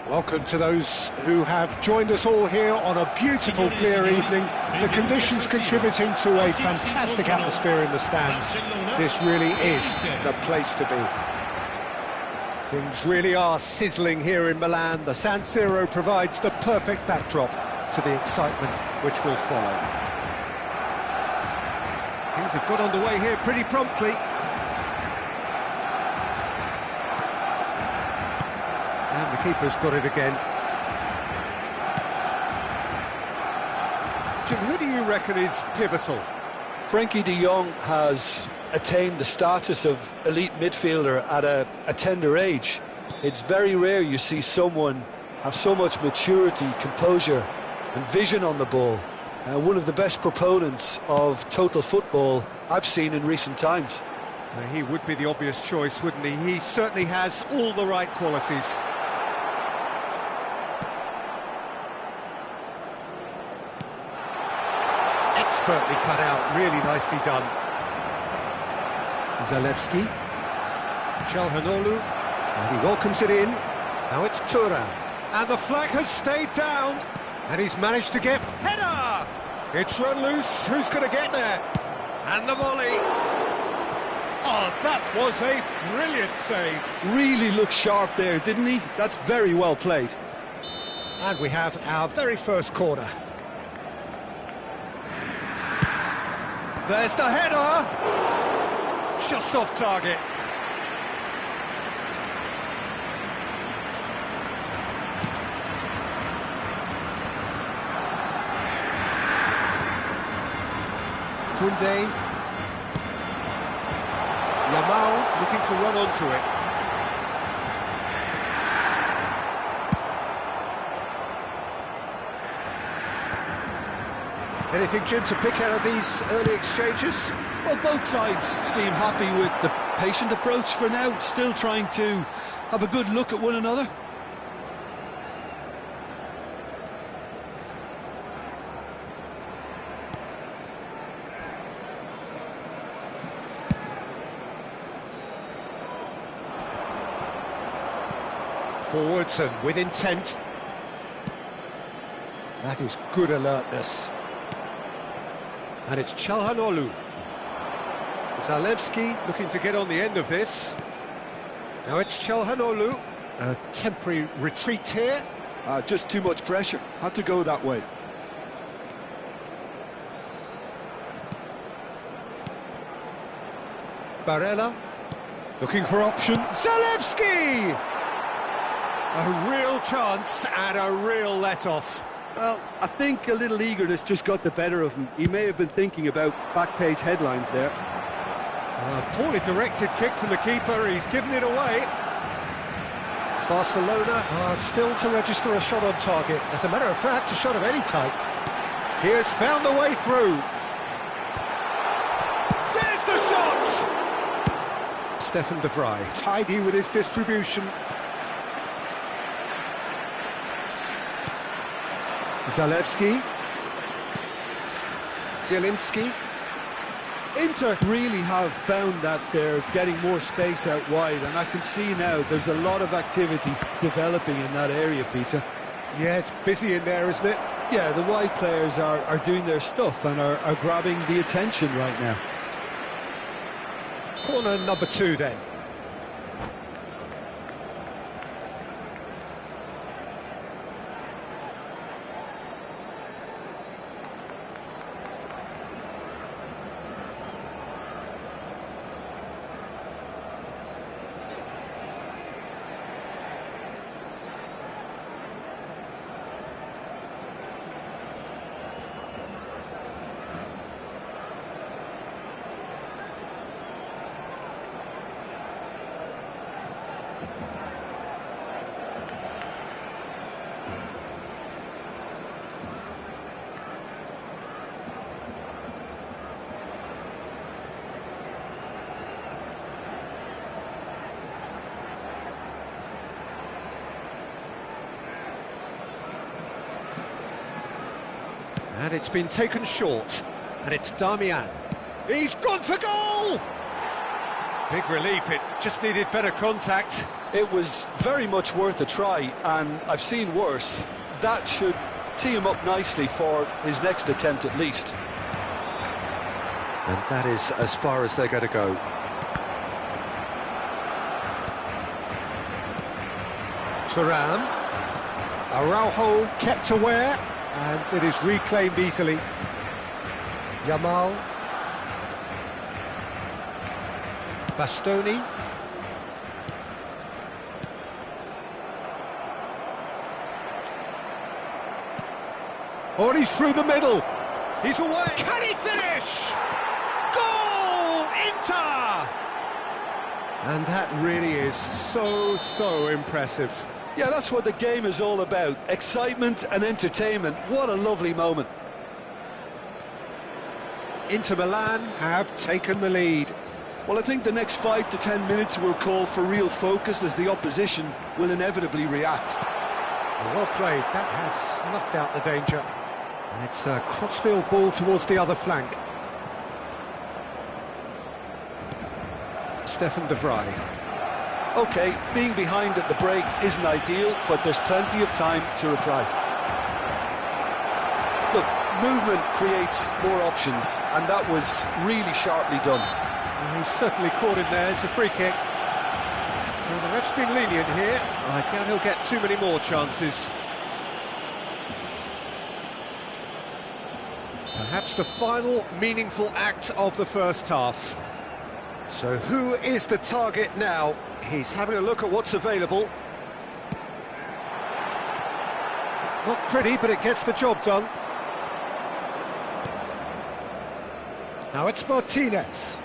Welcome to those who have joined us all here on a beautiful, clear evening. The conditions contributing to a fantastic atmosphere in the stands. This really is the place to be. Things really are sizzling here in Milan. The San Siro provides the perfect backdrop to the excitement which will follow. Things have got underway here pretty promptly. And the keeper's got it again. Jim, who do you reckon is pivotal? Frankie de Jong has attained the status of elite midfielder at a tender age. It's very rare you see someone have so much maturity, composure and vision on the ball. One of the best proponents of total football I've seen in recent times. He would be the obvious choice, wouldn't he? He certainly has all the right qualities. Expertly cut out, really nicely done. Zalewski. Çalhanoğlu. And he welcomes it in. Now it's Thuram. And the flag has stayed down. And he's managed to get... Header! It's run loose. Who's going to get there? And the volley. Oh, that was a brilliant save. Really looked sharp there, didn't he? That's very well played. And we have our very first corner. There's the header! Just off target. Koundé. Yamal looking to run onto it. Anything, Jim, to pick out of these early exchanges? Well, both sides seem happy with the patient approach for now, still trying to have a good look at one another. Forwards and with intent. That is good alertness. And it's Çalhanoğlu. Zalewski looking to get on the end of this. Now it's Çalhanoğlu. A temporary retreat here. Just too much pressure. Had to go that way. Barella looking for option. Zalewski! A real chance and a real let-off. Well, I think a little eagerness just got the better of him. He may have been thinking about back-page headlines there. A poorly directed kick from the keeper, he's given it away. Barcelona are still to register a shot on target. As a matter of fact, a shot of any type. He has found the way through. There's the shot! Stefan de Vrij, tidy with his distribution. Zalewski. Zielinski. Inter really have found that they're getting more space out wide, and I can see now there's a lot of activity developing in that area, Peter. Yeah, it's busy in there, isn't it? Yeah, the wide players are doing their stuff and are grabbing the attention right now. Corner number 2 then. And it's been taken short, and it's Damian. He's gone for goal! Big relief, it just needed better contact. It was very much worth a try, and I've seen worse. That should tee him up nicely for his next attempt at least. And that is as far as they're going to go. Thuram. Araujo kept aware. And it is reclaimed easily. Yamal. Bastoni. Oh, and he's through the middle. He's away. Can he finish? Goal! Inter! And that really is so impressive. Yeah, that's what the game is all about. Excitement and entertainment. What a lovely moment. Inter Milan have taken the lead. Well, I think the next 5 to 10 minutes will call for real focus as the opposition will inevitably react. Well played. That has snuffed out the danger. And it's a crossfield ball towards the other flank. Stefan de Vrij. OK, being behind at the break isn't ideal, but there's plenty of time to reply. Look, movement creates more options, and that was really sharply done. And he's certainly caught him there. It's a free kick. Well, the ref's been lenient here. I doubt he'll get too many more chances. Perhaps the final meaningful act of the first half. So who is the target now? He's having a look at what's available. Not pretty, but it gets the job done. Now it's Martinez.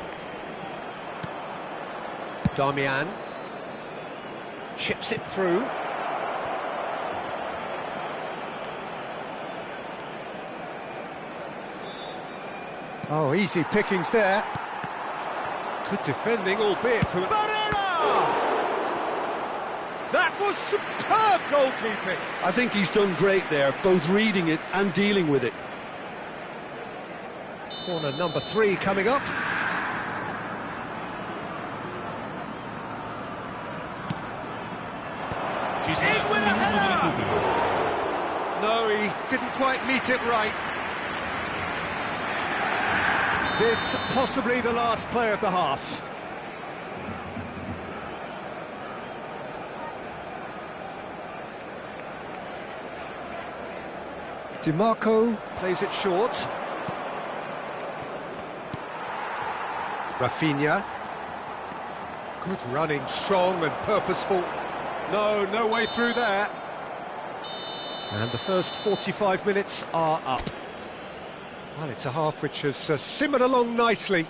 Damian. Chips it through. Oh, easy pickings there. Good defending, albeit from Barella! That was superb goalkeeping. I think he's done great there, both reading it and dealing with it. Corner number 3 coming up. In with a header! No, he didn't quite meet it right. This possibly the last play of the half. DiMarco plays it short. Rafinha. Good running, strong and purposeful. No way through there. And the first 45 minutes are up. Well, it's a half which has simmered along nicely,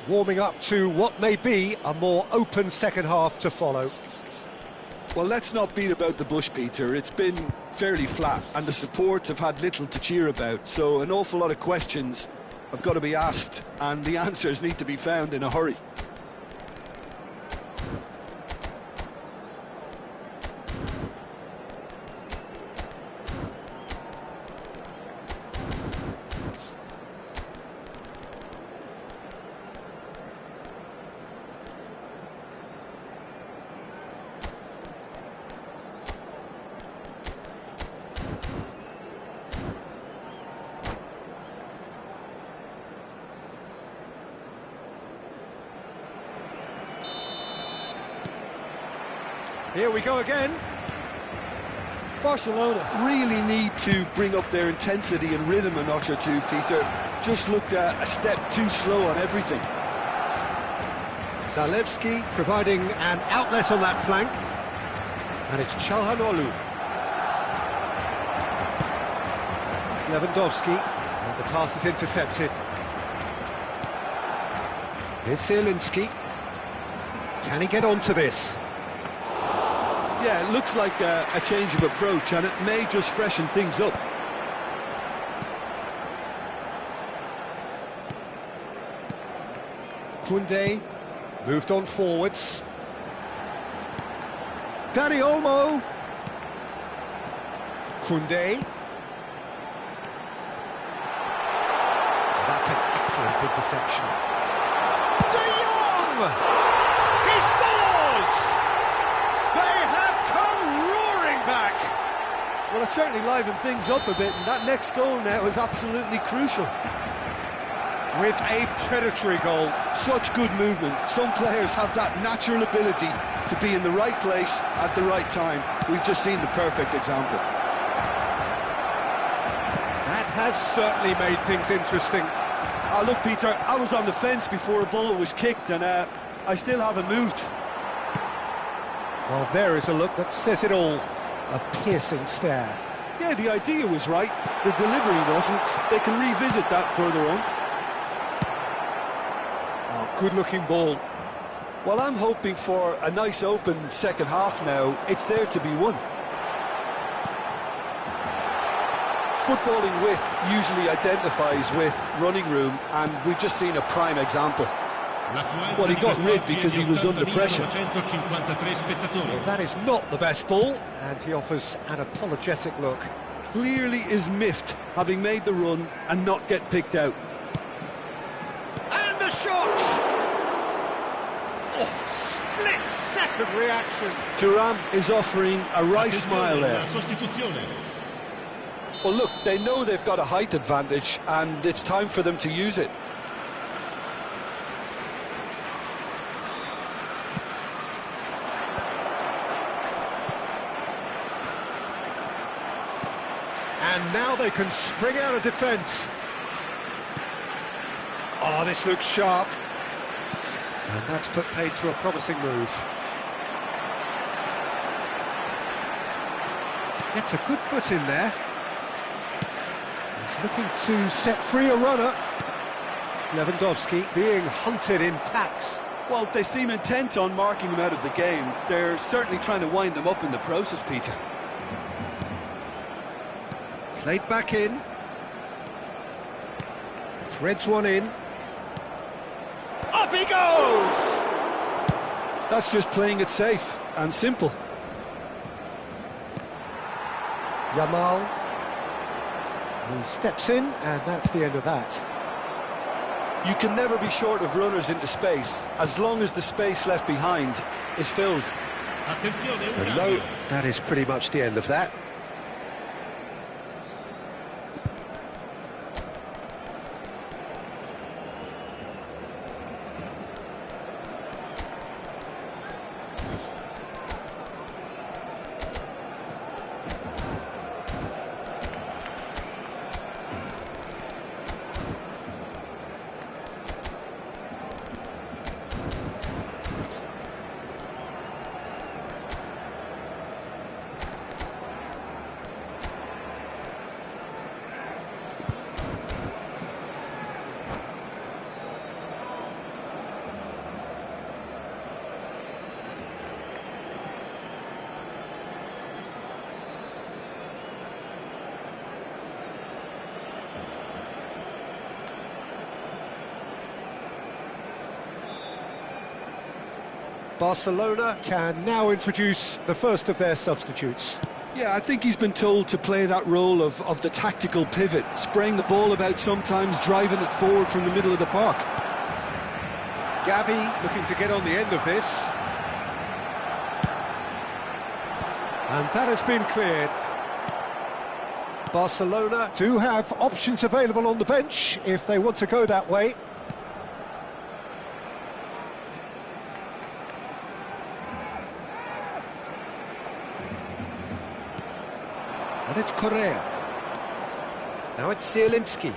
warming up to what may be a more open second half to follow. Well, let's not beat about the bush, Peter. It's been fairly flat, and the support have had little to cheer about, so an awful lot of questions have got to be asked, and the answers need to be found in a hurry. Here we go again. Barcelona really need to bring up their intensity and rhythm a notch or two, Peter. Just looked a step too slow on everything. Zalewski providing an outlet on that flank. And it's Çalhanoğlu. Lewandowski. And the pass is intercepted. Here's Zielinski. Can he get onto this? Yeah, it looks like a change of approach, and it may just freshen things up. Koundé moved on forwards. Dani Olmo. Koundé. That's an excellent interception. De Jong! He scores! They have come roaring back! Well, it certainly livened things up a bit, and that next goal now is absolutely crucial. With a predatory goal. Such good movement. Some players have that natural ability to be in the right place at the right time. We've just seen the perfect example. That has certainly made things interesting. Oh, look, Peter, I was on the fence before a ball was kicked, and I still haven't moved. Well, there is a look that says it all. A piercing stare. Yeah, the idea was right. The delivery wasn't. They can revisit that further on. Good-looking ball. Well, I'm hoping for a nice open second half now. It's there to be won. Footballing width usually identifies with running room, and we've just seen a prime example. Well, he got rid because he was under pressure. Well, that is not the best ball, and he offers an apologetic look. Clearly is miffed, having made the run and not get picked out. And the shot! Oh, split-second reaction. Thuram is offering a right smile there. Well, look, they know they've got a height advantage, and it's time for them to use it. And now they can spring out of defence. Oh, this looks sharp. And that's put paid to a promising move. Gets a good foot in there. He's looking to set free a runner. Lewandowski being hunted in packs. Well, they seem intent on marking him out of the game. They're certainly trying to wind them up in the process, Peter. Played back in. Threads one in. Up he goes! That's just playing it safe and simple. Yamal. He steps in, and that's the end of that. You can never be short of runners into space, as long as the space left behind is filled. And no, that is pretty much the end of that. Barcelona can now introduce the first of their substitutes. Yeah, I think he's been told to play that role of the tactical pivot, spraying the ball about sometimes, driving it forward from the middle of the park. Gavi looking to get on the end of this. And that has been cleared. Barcelona do have options available on the bench if they want to go that way. And it's Correa. Now it's Zielinski.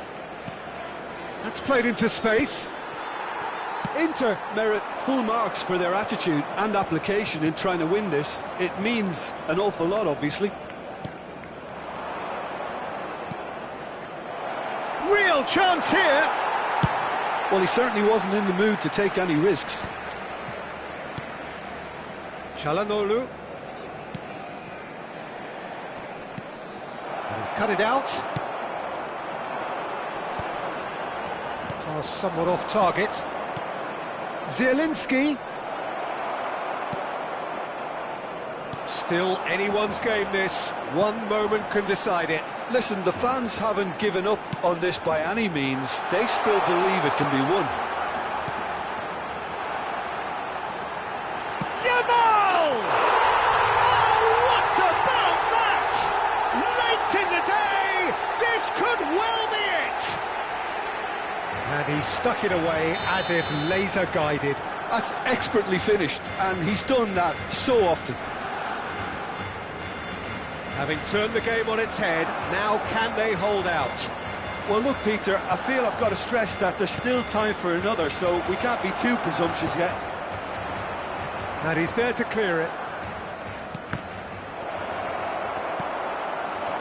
That's played into space. Inter merit full marks for their attitude and application in trying to win this. It means an awful lot, obviously. Real chance here. Well, he certainly wasn't in the mood to take any risks. Çalhanoğlu. And he's cut it out. Pass somewhat off target. Zielinski. Still anyone's game this. One moment can decide it. Listen, the fans haven't given up on this by any means. They still believe it can be won. Yamal! Oh, what about that? Late in the day, this could well be it. And he stuck it away as if laser guided. That's expertly finished, and he's done that so often. Having turned the game on its head, now can they hold out? Well, look, Peter, I feel I've got to stress that there's still time for another, so we can't be too presumptuous yet. And he's there to clear it.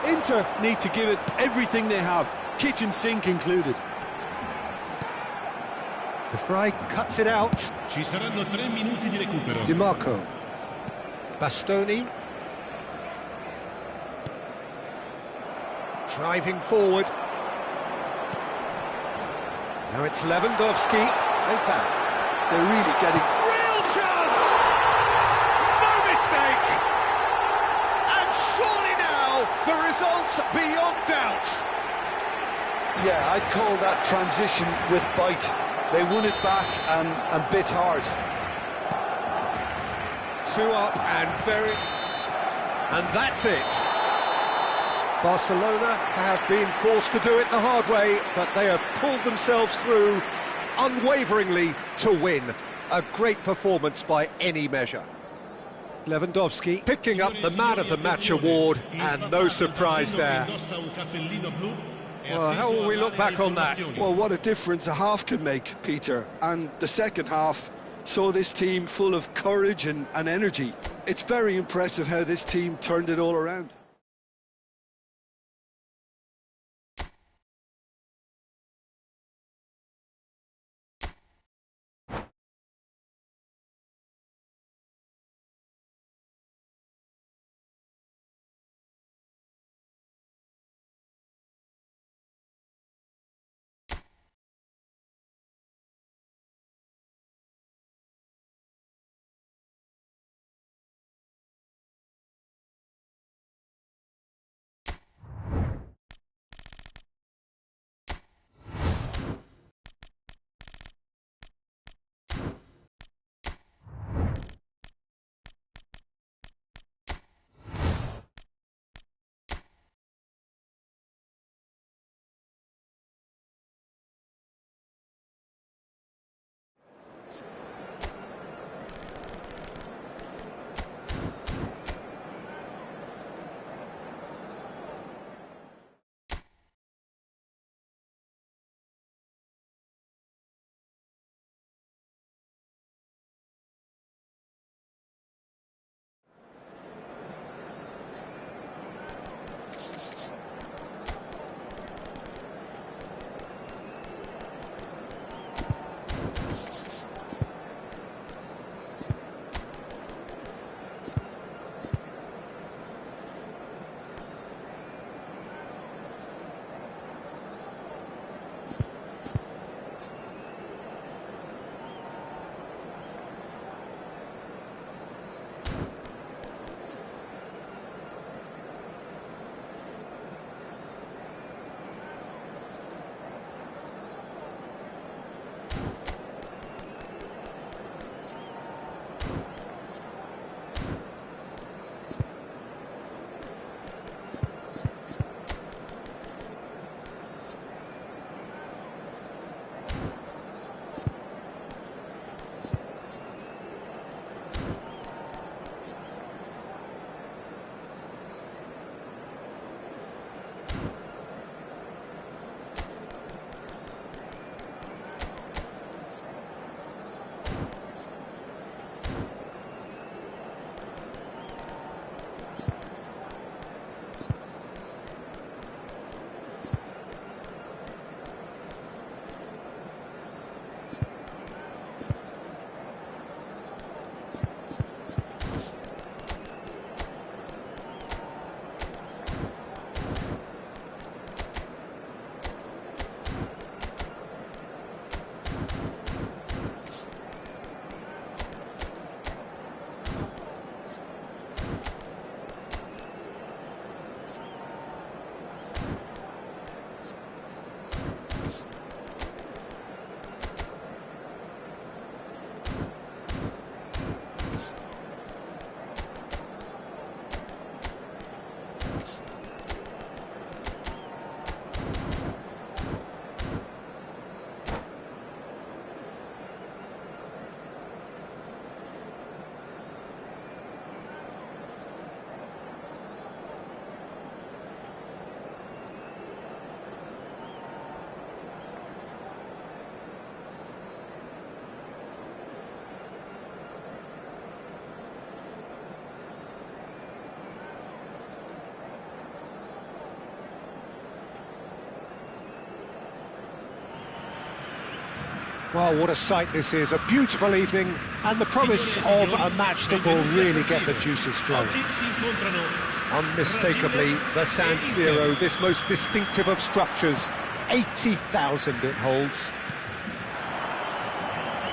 Inter need to give it everything they have, kitchen sink included. De Vrij cuts it out. Ci saranno 3 minuti di recupero. Di Marco. Bastoni. Driving forward. Now it's Lewandowski. And back. They're really getting... Real chance! No mistake! And surely now, the result's beyond doubt. Yeah, I'd call that transition with bite. They won it back and bit hard. 2 up and very... And that's it. Barcelona have been forced to do it the hard way, but they have pulled themselves through unwaveringly to win. A great performance by any measure. Lewandowski picking up the Man of the Match award, and no surprise there. Well, how will we look back on that? Well, what a difference a half can make, Peter. And the second half saw this team full of courage and energy. It's very impressive how this team turned it all around. Well, what a sight this is, a beautiful evening, and the promise of a match that will really get the juices flowing. Unmistakably, the San Siro, this most distinctive of structures, 80,000 it holds.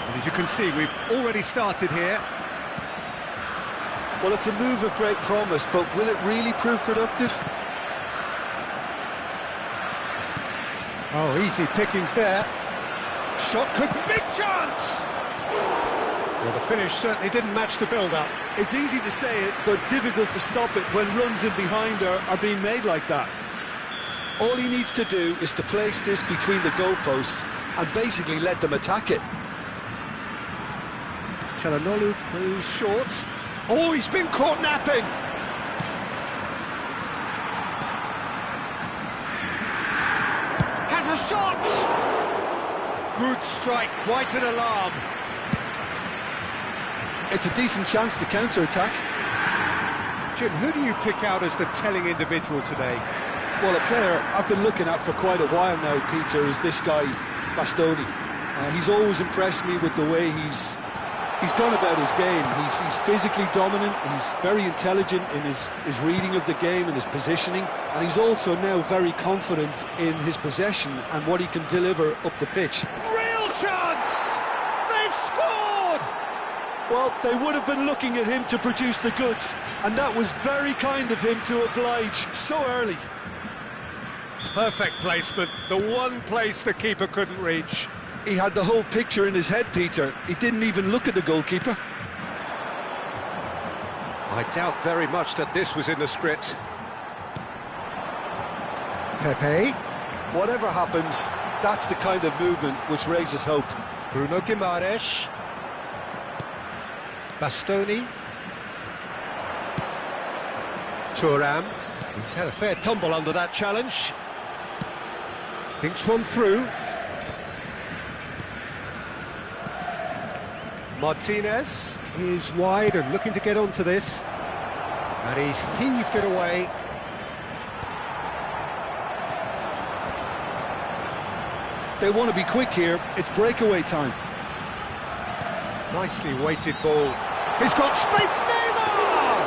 And as you can see, we've already started here. Well, it's a move of great promise, but will it really prove productive? Oh, easy pickings there. Shot could... Big chance! Well, the finish certainly didn't match the build-up. It's easy to say it, but difficult to stop it when runs in behind are being made like that. All he needs to do is to place this between the goalposts and basically let them attack it. Çalhanoğlu goes short. Oh, he's been caught napping! Has a shot! Good strike, quite an alarm. It's a decent chance to counter-attack. Jim, who do you pick out as the telling individual today? Well, a player I've been looking at for quite a while now, Peter, is this guy, Bastoni. He's always impressed me with the way he's gone about his game. He's physically dominant, he's very intelligent in his reading of the game and his positioning, and he's also now very confident in his possession and what he can deliver up the pitch. Real chance! They've scored! Well, they would have been looking at him to produce the goods, and that was very kind of him to oblige so early. Perfect placement, the one place the keeper couldn't reach. He had the whole picture in his head, Peter. He didn't even look at the goalkeeper. I doubt very much that this was in the script. Pepe. Whatever happens, that's the kind of movement which raises hope. Bruno Guimaraes. Bastoni. Thuram. He's had a fair tumble under that challenge. Dinks one through. Martinez is wide and looking to get onto this. And he's heaved it away. They want to be quick here. It's breakaway time. Nicely weighted ball. He's got space. Neymar!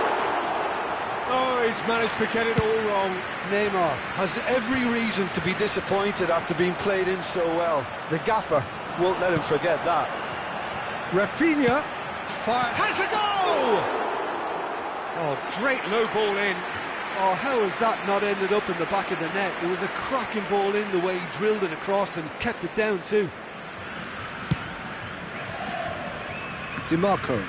Oh, he's managed to get it all wrong. Neymar has every reason to be disappointed after being played in so well. The gaffer won't let him forget that. Rafinha has a goal! Oh, great low ball in. Oh, how has that not ended up in the back of the net? It was a cracking ball in, the way he drilled it across and kept it down too. DiMarco.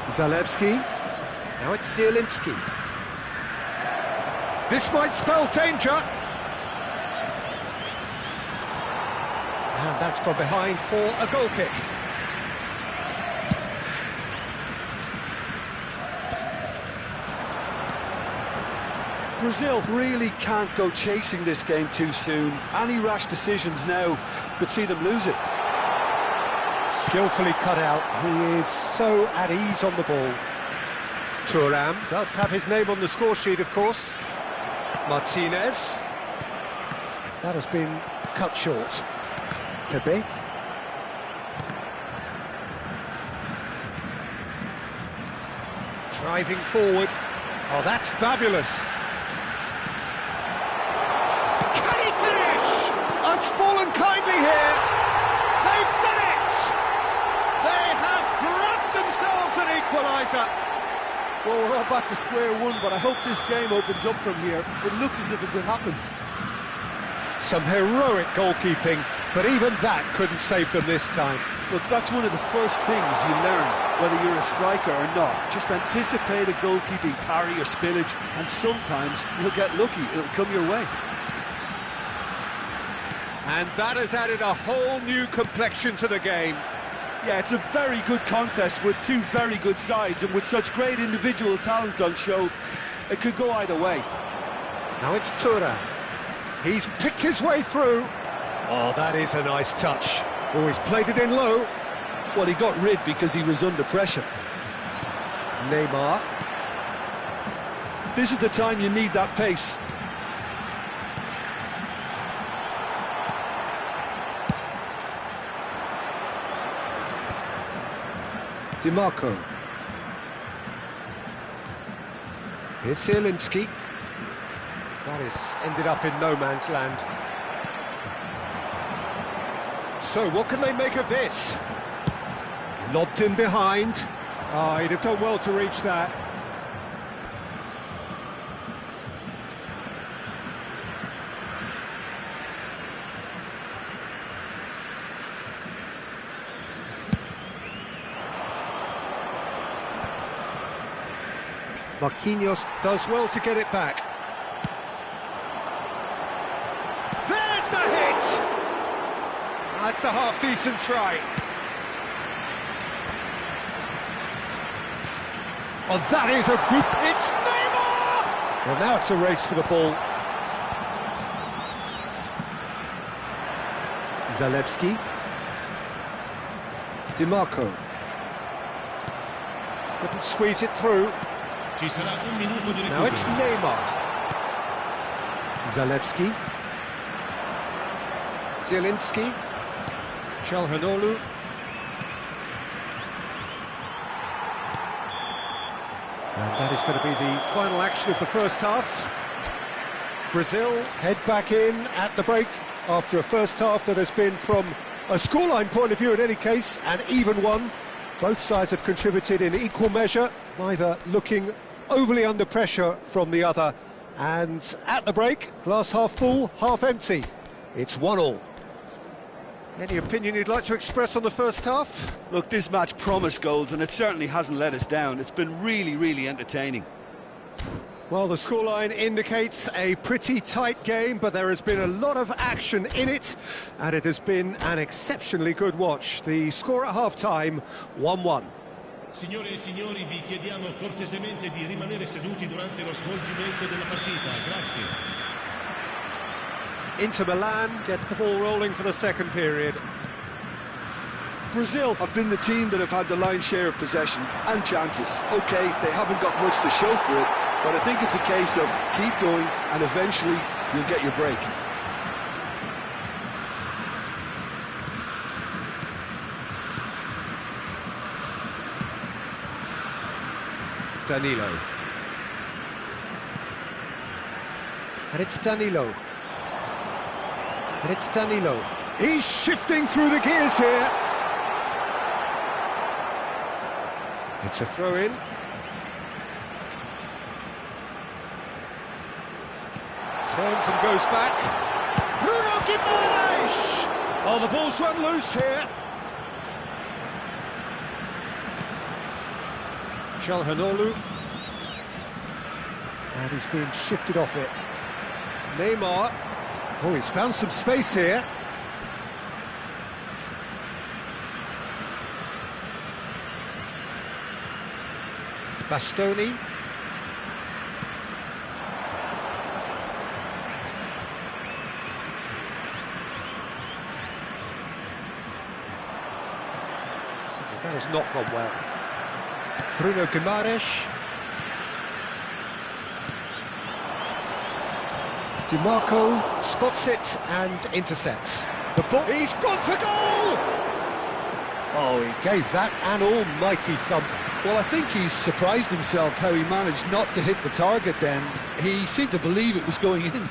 Zalewski. Now it's Zielinski. This might spell danger. And that's gone behind for a goal kick. Brazil really can't go chasing this game too soon. Any rash decisions now could see them lose it. Skillfully cut out. He is so at ease on the ball. Thuram does have his name on the score sheet, of course. Martinez. That has been cut short. Pepe. Driving forward. Oh, that's fabulous. Can he finish? It's fallen kindly here. They've done it! They have grabbed themselves an equaliser. Well, we're all back to square one, but I hope this game opens up from here. It looks as if it could happen. Some heroic goalkeeping, but even that couldn't save them this time. Look, that's one of the first things you learn, whether you're a striker or not. Just anticipate a goalkeeping parry or spillage, and sometimes you'll get lucky, it'll come your way. And that has added a whole new complexion to the game. Yeah, it's a very good contest with two very good sides, and with such great individual talent on show, it could go either way. Now it's Thuram. He's picked his way through. Oh, that is a nice touch. Oh, he's played it in low. Well, he got rid because he was under pressure. Neymar. This is the time you need that pace. DiMarco. Here's Zielinski. That has ended up in no man's land. So what can they make of this? Lobbed in behind. Oh, he'd have done well to reach that. Marquinhos does well to get it back. There's the hit! That's a half-decent try. Oh, that is a good... It's Neymar! Well, now it's a race for the ball. Zalewski. DiMarco. Couldn't squeeze it through. Ci sarà un minuto di Now it's recupero. Neymar. Zalewski. Zielinski. Çalhanoğlu. And that is going to be the final action of the first half. Brazil head back in at the break after a first half that has been, from a scoreline point of view in any case, an even one. Both sides have contributed in equal measure, neither looking overly under pressure from the other. And at the break, glass half full, half empty. It's 1-1. Any opinion you'd like to express on the first half? Look, this match promised goals, and it certainly hasn't let us down. It's been really, really entertaining. Well, the scoreline indicates a pretty tight game, but there has been a lot of action in it, and it has been an exceptionally good watch. The score at half-time, 1-1. Signore e signori, vi chiediamo cortesemente di rimanere seduti durante lo svolgimento della partita. Grazie. Inter Milan get the ball rolling for the second period. Brazil have been the team that have had the lion's share of possession and chances. OK, they haven't got much to show for it, but I think it's a case of keep going and eventually you'll get your break. Danilo. And it's Danilo. And it's Danilo. He's shifting through the gears here. It's a throw-in. Turns and goes back. Bruno Guimaraes! Oh, the ball's run loose here. Çalhanoğlu. And he's being shifted off it. Neymar. Oh, he's found some space here. Bastoni. That has not gone well. Bruno Guimaraes. DiMarco spots it and intercepts. The ball, he's gone for goal! Oh, he gave that an almighty thump. Well, I think he's surprised himself how he managed not to hit the target then. He seemed to believe it was going in.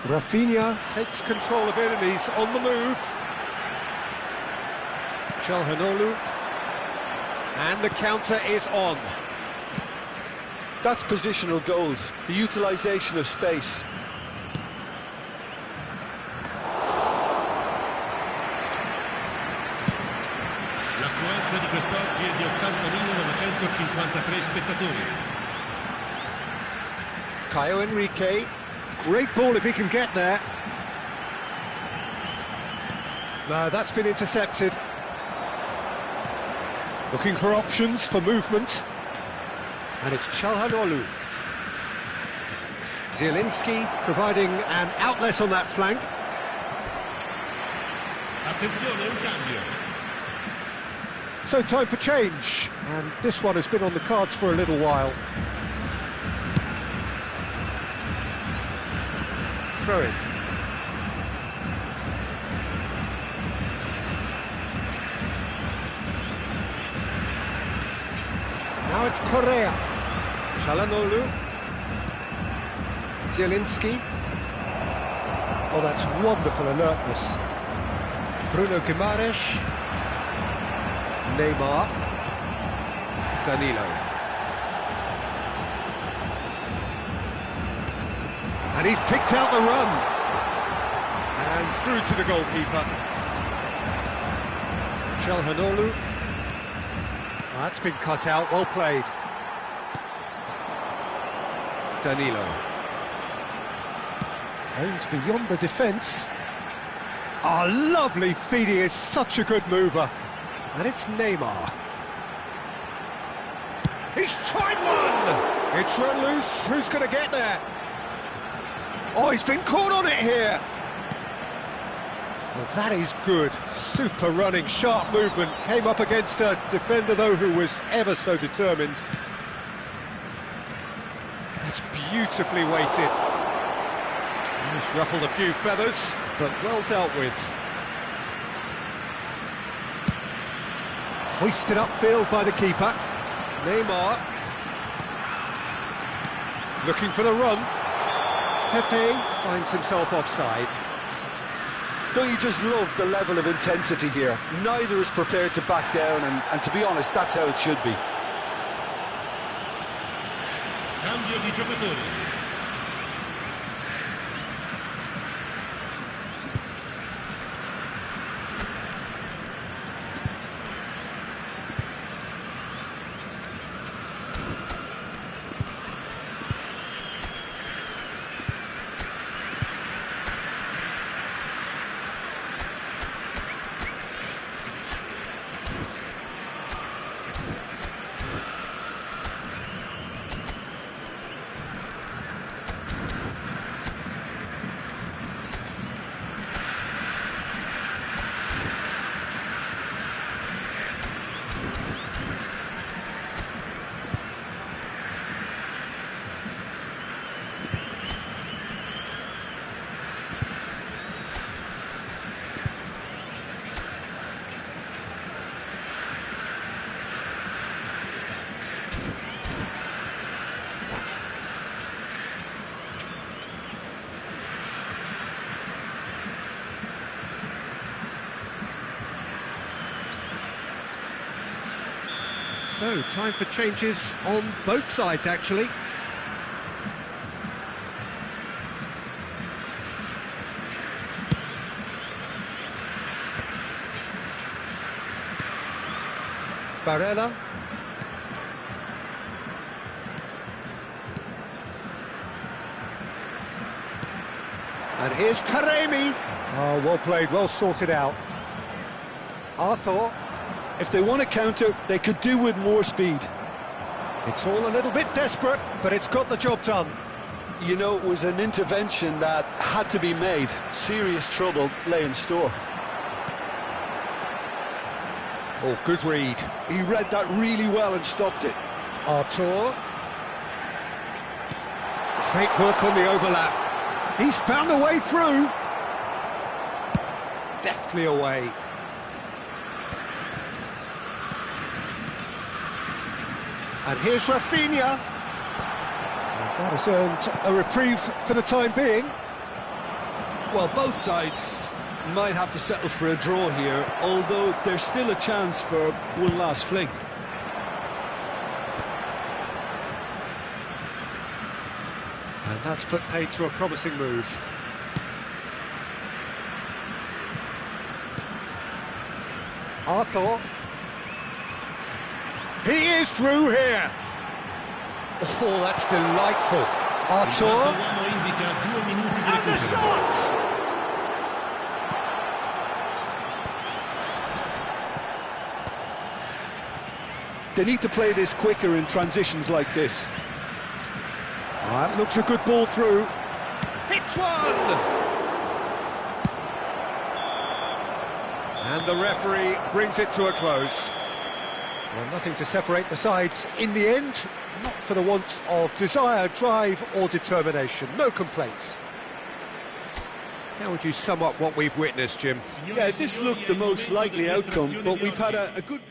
Rafinha takes control of it and he's on the move. Çalhanoğlu. And the counter is on. That's positional gold, the utilisation of space. L'affluenza di quest'oggi è di 80.953 spettatori. Caio Henrique. Great ball if he can get there. No, that's been intercepted. Looking for options for movement. And it's Çalhanoğlu. Zielinski providing an outlet on that flank. Attenzione, un cambio. So time for change, and this one has been on the cards for a little while. Throw in. Now it's Correa. Çalhanoğlu. Zielinski. Oh, that's wonderful alertness. Bruno Guimaraes. Neymar. Danilo. And he's picked out the run. And through to the goalkeeper. Çalhanoğlu. That's been cut out, well played. Danilo. Aimed beyond the defence. Oh, lovely feed, he is such a good mover. And it's Neymar. He's tried one! It's run loose, who's going to get there? Oh, he's been caught on it here! Well, that is good. Super running, sharp movement. Came up against a defender, though, who was ever so determined. That's beautifully weighted. He's ruffled a few feathers, but well dealt with. Hoisted upfield by the keeper. Neymar. Looking for the run. Pepe finds himself offside. Don't you just love the level of intensity here? Neither is prepared to back down, and to be honest, that's how it should be. Cambio di giocatore. So, time for changes on both sides, actually. Barella. And here's Taremi. Oh, well played, well sorted out. Arthur. If they want to counter, they could do with more speed. It's all a little bit desperate, but it's got the job done. You know, it was an intervention that had to be made. Serious trouble lay in store. Oh, good read. He read that really well and stopped it. Arthur. Great work on the overlap. He's found a way through. Deftly away. And here's Rafinha. And that has earned a reprieve for the time being. Well, both sides might have to settle for a draw here, although there's still a chance for one last fling. And that's put paid to a promising move. Arthur. He is through here. Oh, that's delightful. Arthur. And the shot! They need to play this quicker in transitions like this. That looks a good ball through. Hits one! And the referee brings it to a close. Well, nothing to separate the sides in the end, not for the want of desire, drive or determination. No complaints. How would you sum up what we've witnessed, Jim? Yeah, this looked the most likely outcome, but we've had a good...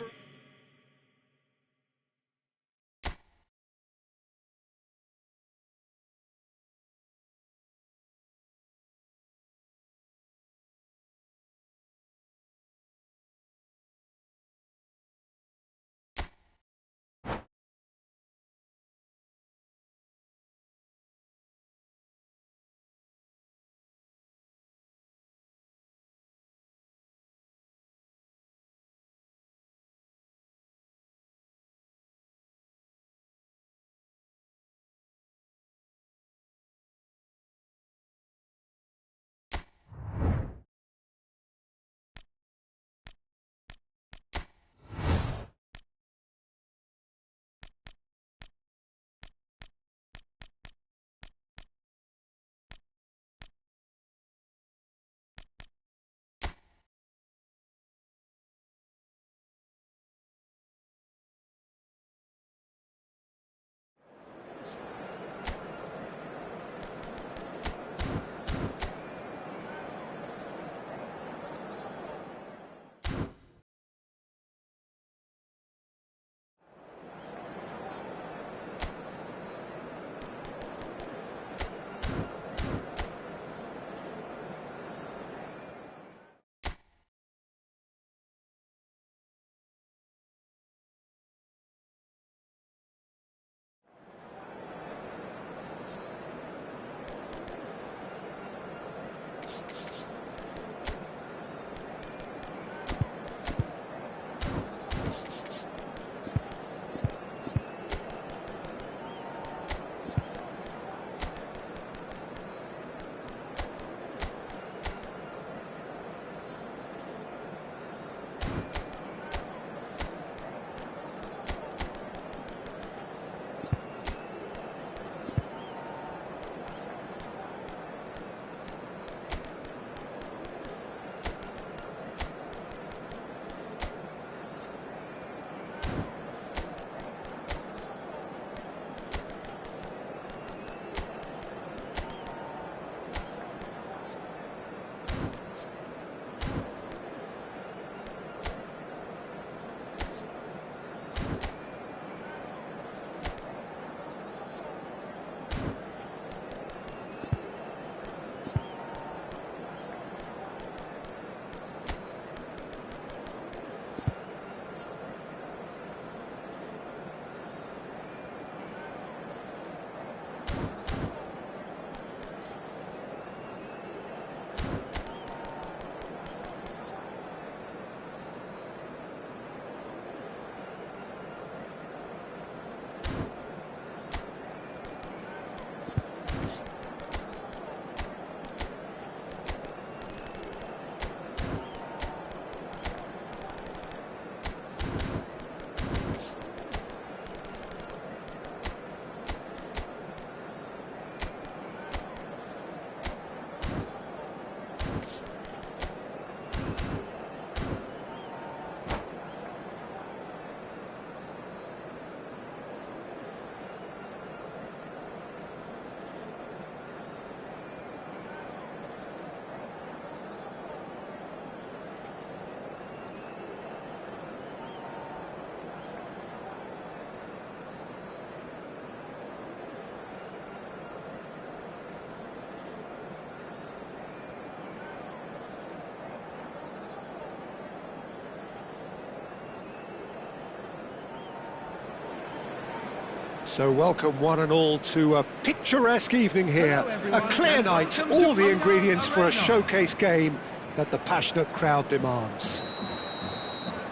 So welcome one and all to a picturesque evening here, a clear night, all the ingredients for a showcase game that the passionate crowd demands.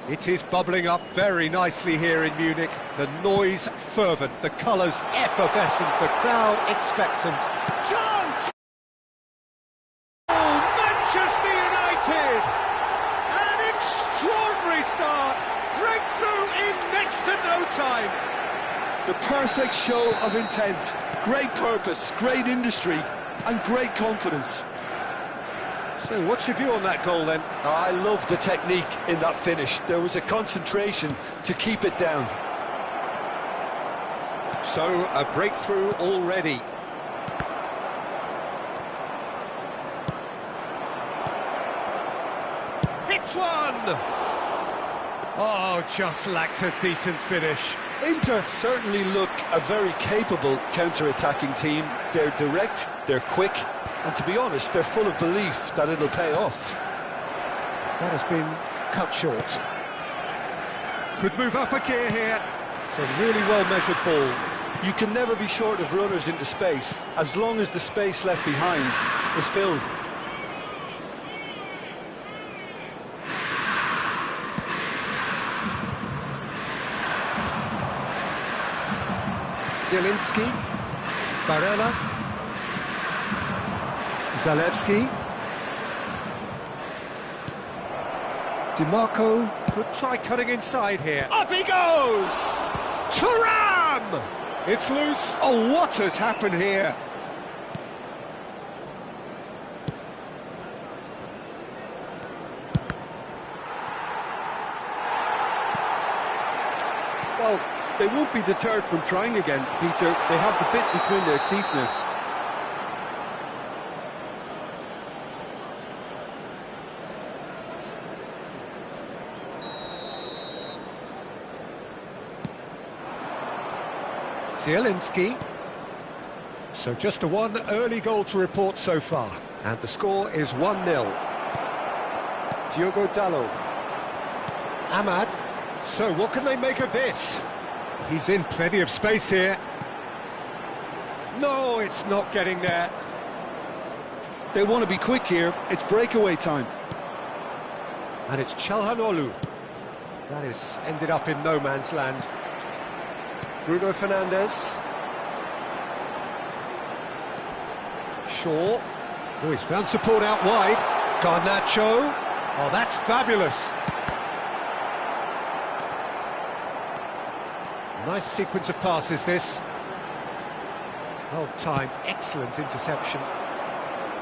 It is bubbling up very nicely here in Munich, the noise fervent, the colours effervescent, the crowd expectant. Chance! Oh, Manchester United! An extraordinary start, breakthrough in next to no time. The perfect show of intent, great purpose, great industry, and great confidence. So what's your view on that goal then? I love the technique in that finish. There was a concentration to keep it down. So a breakthrough already. Hits one! Oh, just lacked a decent finish. Inter certainly look a very capable counter-attacking team. They're direct, they're quick, and to be honest, they're full of belief that it'll pay off. That has been cut short. Could move up a gear here. It's a really well-measured ball. You can never be short of runners into space, as long as the space left behind is filled. Zielinski, Barella, Zalewski, DiMarco could try cutting inside here. Up he goes! Thuram! It's loose. Oh, what has happened here? Well, they won't be deterred from trying again, Peter. They have the bit between their teeth now. Zielinski. So just a one early goal to report so far. And the score is 1-0. Diogo Dalot. Ahmad. So what can they make of this? He's in plenty of space here. No, it's not getting there. They want to be quick here. It's breakaway time. And it's Çalhanoğlu. That has ended up in no man's land. Bruno Fernandes. Shaw. Oh, he's found support out wide. Garnacho. Oh, that's fabulous. Nice sequence of passes, this. Well timed, excellent interception.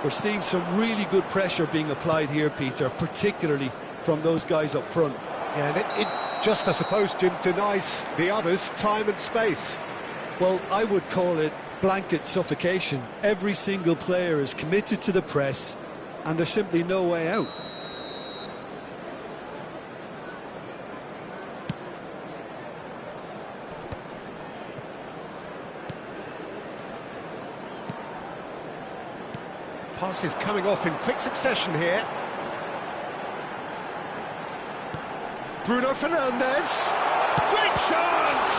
We're seeing some really good pressure being applied here, Peter, particularly from those guys up front. Yeah, and it just, I suppose, Jim, denies the others time and space. Well, I would call it blanket suffocation. Every single player is committed to the press, and there's simply no way out. Passes coming off in quick succession here. Bruno Fernandes. Great chance!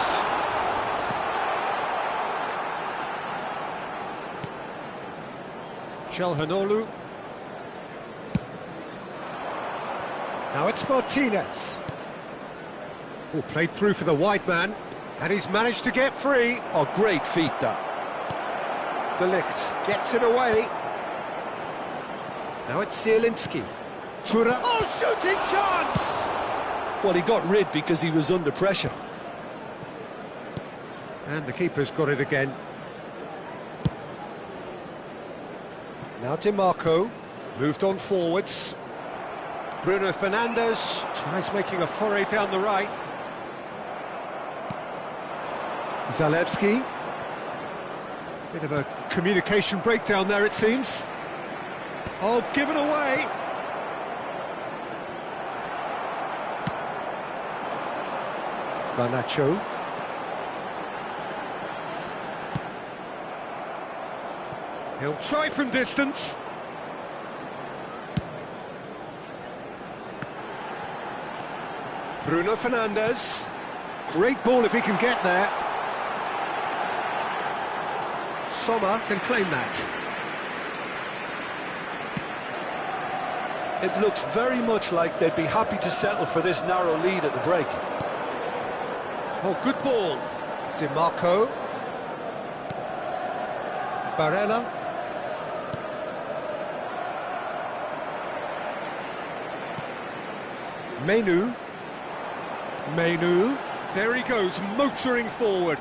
Çalhanoğlu. Now it's Martinez. Oh, played through for the wide man, and he's managed to get free. Oh, great feat, that. De Ligt gets it away. Now it's Zielinski. Thuram. Oh, shooting chance! Well, he got rid because he was under pressure. And the keeper's got it again. Now DiMarco. Moved on forwards. Bruno Fernandes tries making a foray down the right. Zalewski. Bit of a communication breakdown there, it seems. Oh, given away. Garnacho. He'll try from distance. Bruno Fernandes. Great ball if he can get there. Sommer can claim that. It looks very much like they'd be happy to settle for this narrow lead at the break. Oh, good ball. Di Marco. Barella. Menu. There he goes, motoring forward.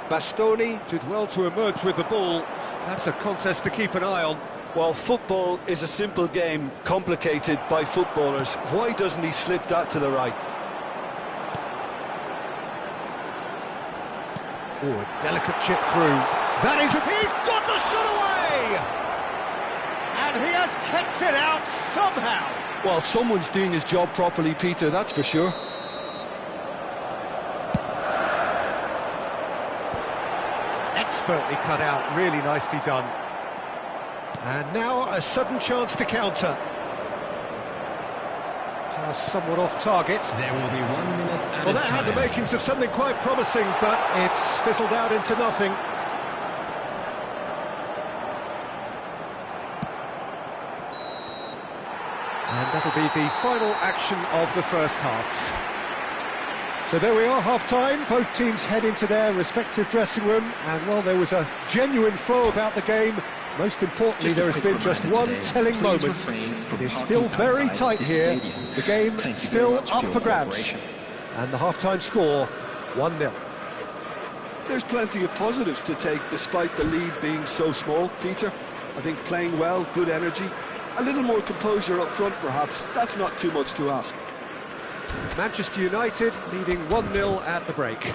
Bastoni did well to emerge with the ball. That's a contest to keep an eye on. While football is a simple game, complicated by footballers, why doesn't he slip that to the right? Oh, a delicate chip through. That is it. He's got the shot away! And he has kept it out somehow. Well, someone's doing his job properly, Peter, that's for sure. Expertly cut out, really nicely done. And now a sudden chance to counter. Just somewhat off target. There will be 1 minute added Well, that had the time. makings of something quite promising, but it's fizzled out into nothing. And that'll be the final action of the first half. So there we are, half-time. Both teams head into their respective dressing room, and while there was a genuine flow about the game, most importantly, there has been just one telling moment. It is still very tight here. The game still up for grabs. And the half-time score, 1-0. There's plenty of positives to take despite the lead being so small, Peter. I think playing well, good energy, a little more composure up front perhaps, that's not too much to ask. Manchester United leading 1-0 at the break.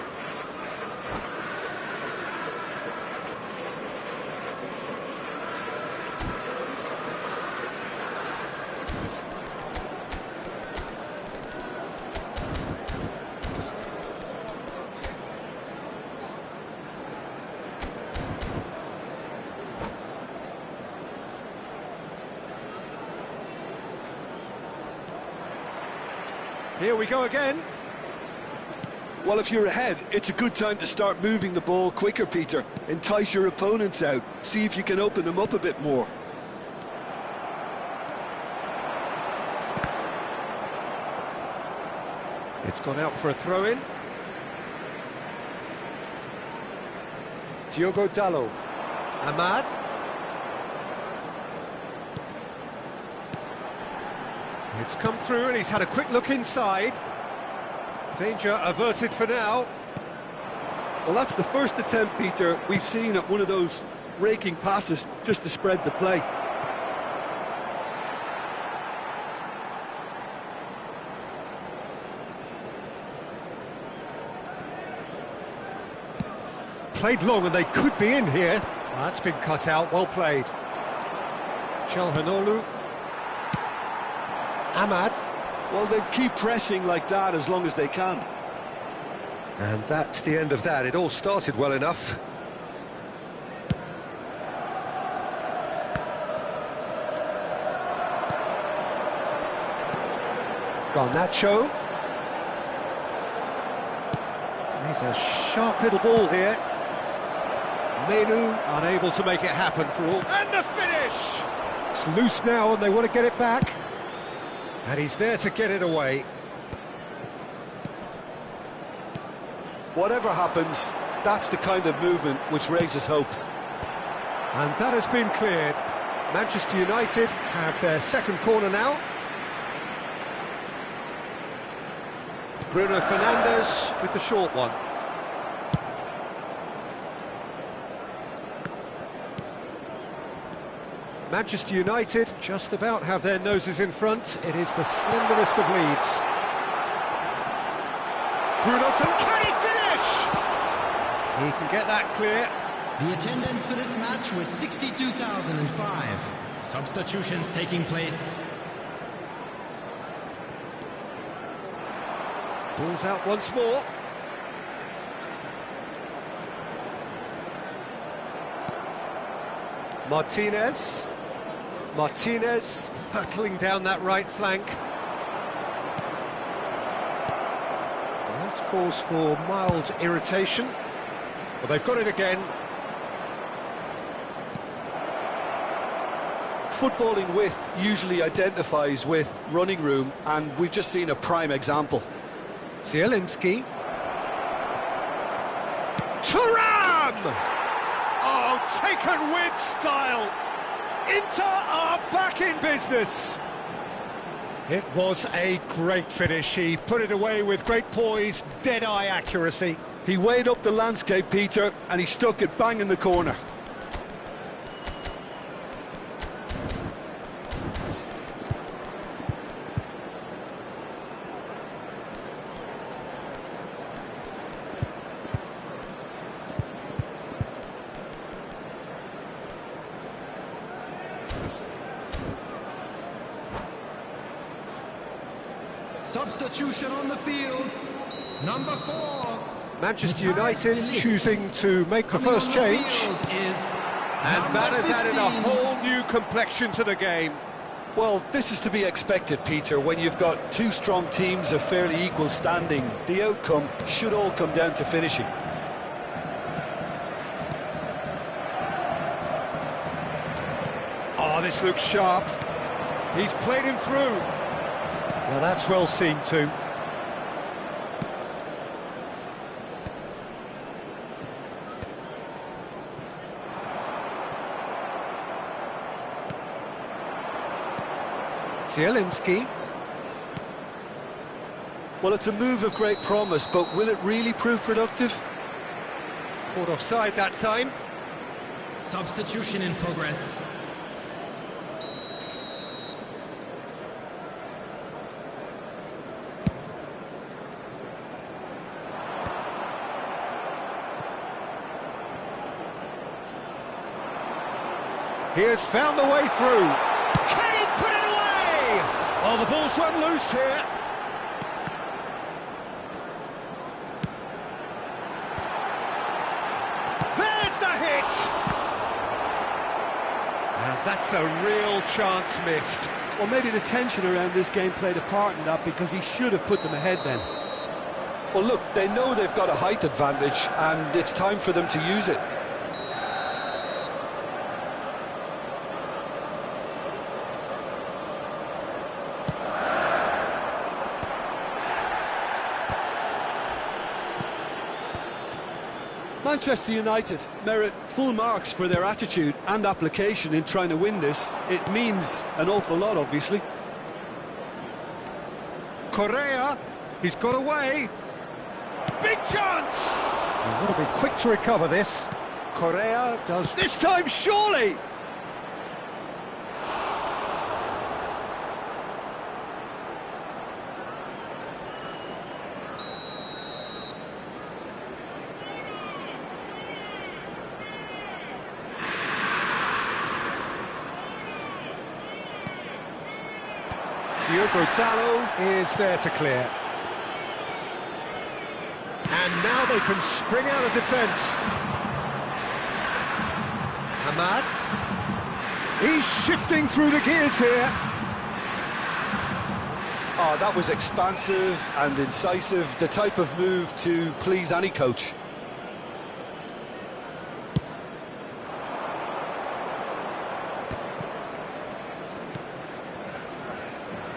Here we go again. Well, if you're ahead, it's a good time to start moving the ball quicker, Peter. Entice your opponents out. See if you can open them up a bit more. It's gone out for a throw-in. Diogo Dalot. Ahmad. It's come through and he's had a quick look inside. Danger averted for now. Well, that's the first attempt, Peter, we've seen at one of those raking passes just to spread the play. Played long and they could be in here. That's been cut out, well played. Çalhanoğlu. Ahmad. Well, they keep pressing like that as long as they can. And that's the end of that. It all started well enough. Garnacho. He's a sharp little ball here. Menu unable to make it happen for all. And the finish! It's loose now and they want to get it back. And he's there to get it away. Whatever happens, that's the kind of movement which raises hope. And that has been cleared. Manchester United have their second corner now. Bruno Fernandes with the short one. Manchester United just about have their noses in front. It is the slenderest of leads. Bruno, can he finish? He can get that clear. The attendance for this match was 62,005. Substitutions taking place. Ball's out once more. Martinez hurtling down that right flank. Well, that's cause for mild irritation. Well, they've got it again. Footballing width usually identifies with running room, and we've just seen a prime example. Zielinski. Thuram! Oh, taken with style. Inter are back in business. It was a great finish. He put it away with great poise, dead-eye accuracy. He weighed up the landscape, Peter, and he stuck it bang in the corner. Substitution on the field. Number 4. Manchester United choosing to make the first change. And that has added a whole new complexion to the game. Well, this is to be expected, Peter. When you've got two strong teams of fairly equal standing, the outcome should all come down to finishing. Oh, this looks sharp. He's played him through. Well, that's well seen too. Zielinski. Well, it's a move of great promise, but will it really prove productive? Caught offside that time. Substitution in progress. He has found the way through. Can he put it away? Oh, the ball's run loose here. There's the hit. Now that's a real chance missed. Well, maybe the tension around this game played a part in that, because he should have put them ahead then. Well, look, they know they've got a height advantage, and it's time for them to use it. Manchester United merit full marks for their attitude and application in trying to win this. It means an awful lot, obviously. Correa, he's got away. Big chance! They've got to be quick to recover this. Correa does this time, surely! Diogo Dalot is there to clear. And now they can spring out of defence. Ahmad. He's shifting through the gears here. Oh, that was expansive and incisive, the type of move to please any coach.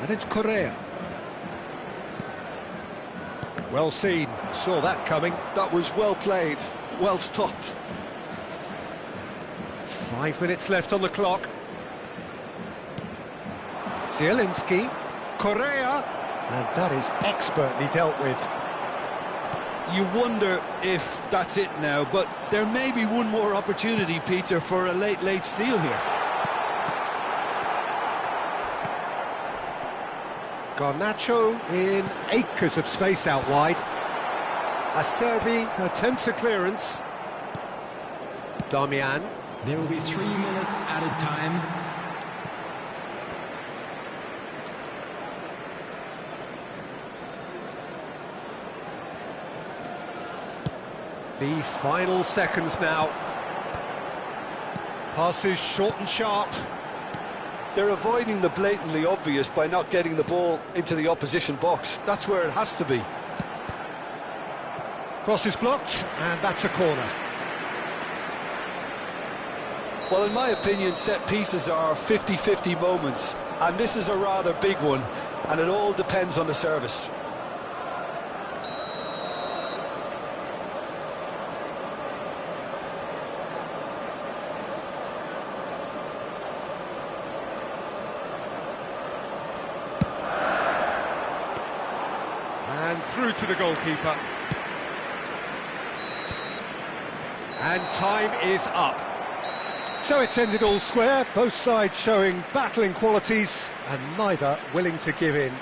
And it's Correa. Well seen, saw that coming. That was well played, well stopped. 5 minutes left on the clock. Zielinski. Correa. And that is expertly dealt with. You wonder if that's it now, but there may be one more opportunity, Peter, for a late steal here. Garnacho in acres of space out wide. Acerbi attempts a clearance. Darmian. There will be 3 minutes added time. The final seconds now. Passes short and sharp. They're avoiding the blatantly obvious by not getting the ball into the opposition box. That's where it has to be. Cross is blocked, and that's a corner. Well, in my opinion, set pieces are 50-50 moments, and this is a rather big one, and it all depends on the service. And through to the goalkeeper. And time is up. So it's ended all square, both sides showing battling qualities and neither willing to give in.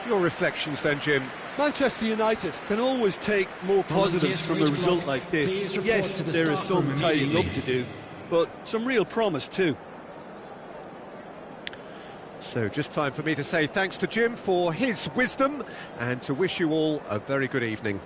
Your reflections then, Jim? Manchester United can always take more positives from a result like this. Yes, there is some tidying up to do, but some real promise too. So just time for me to say thanks to Jim for his wisdom and to wish you all a very good evening.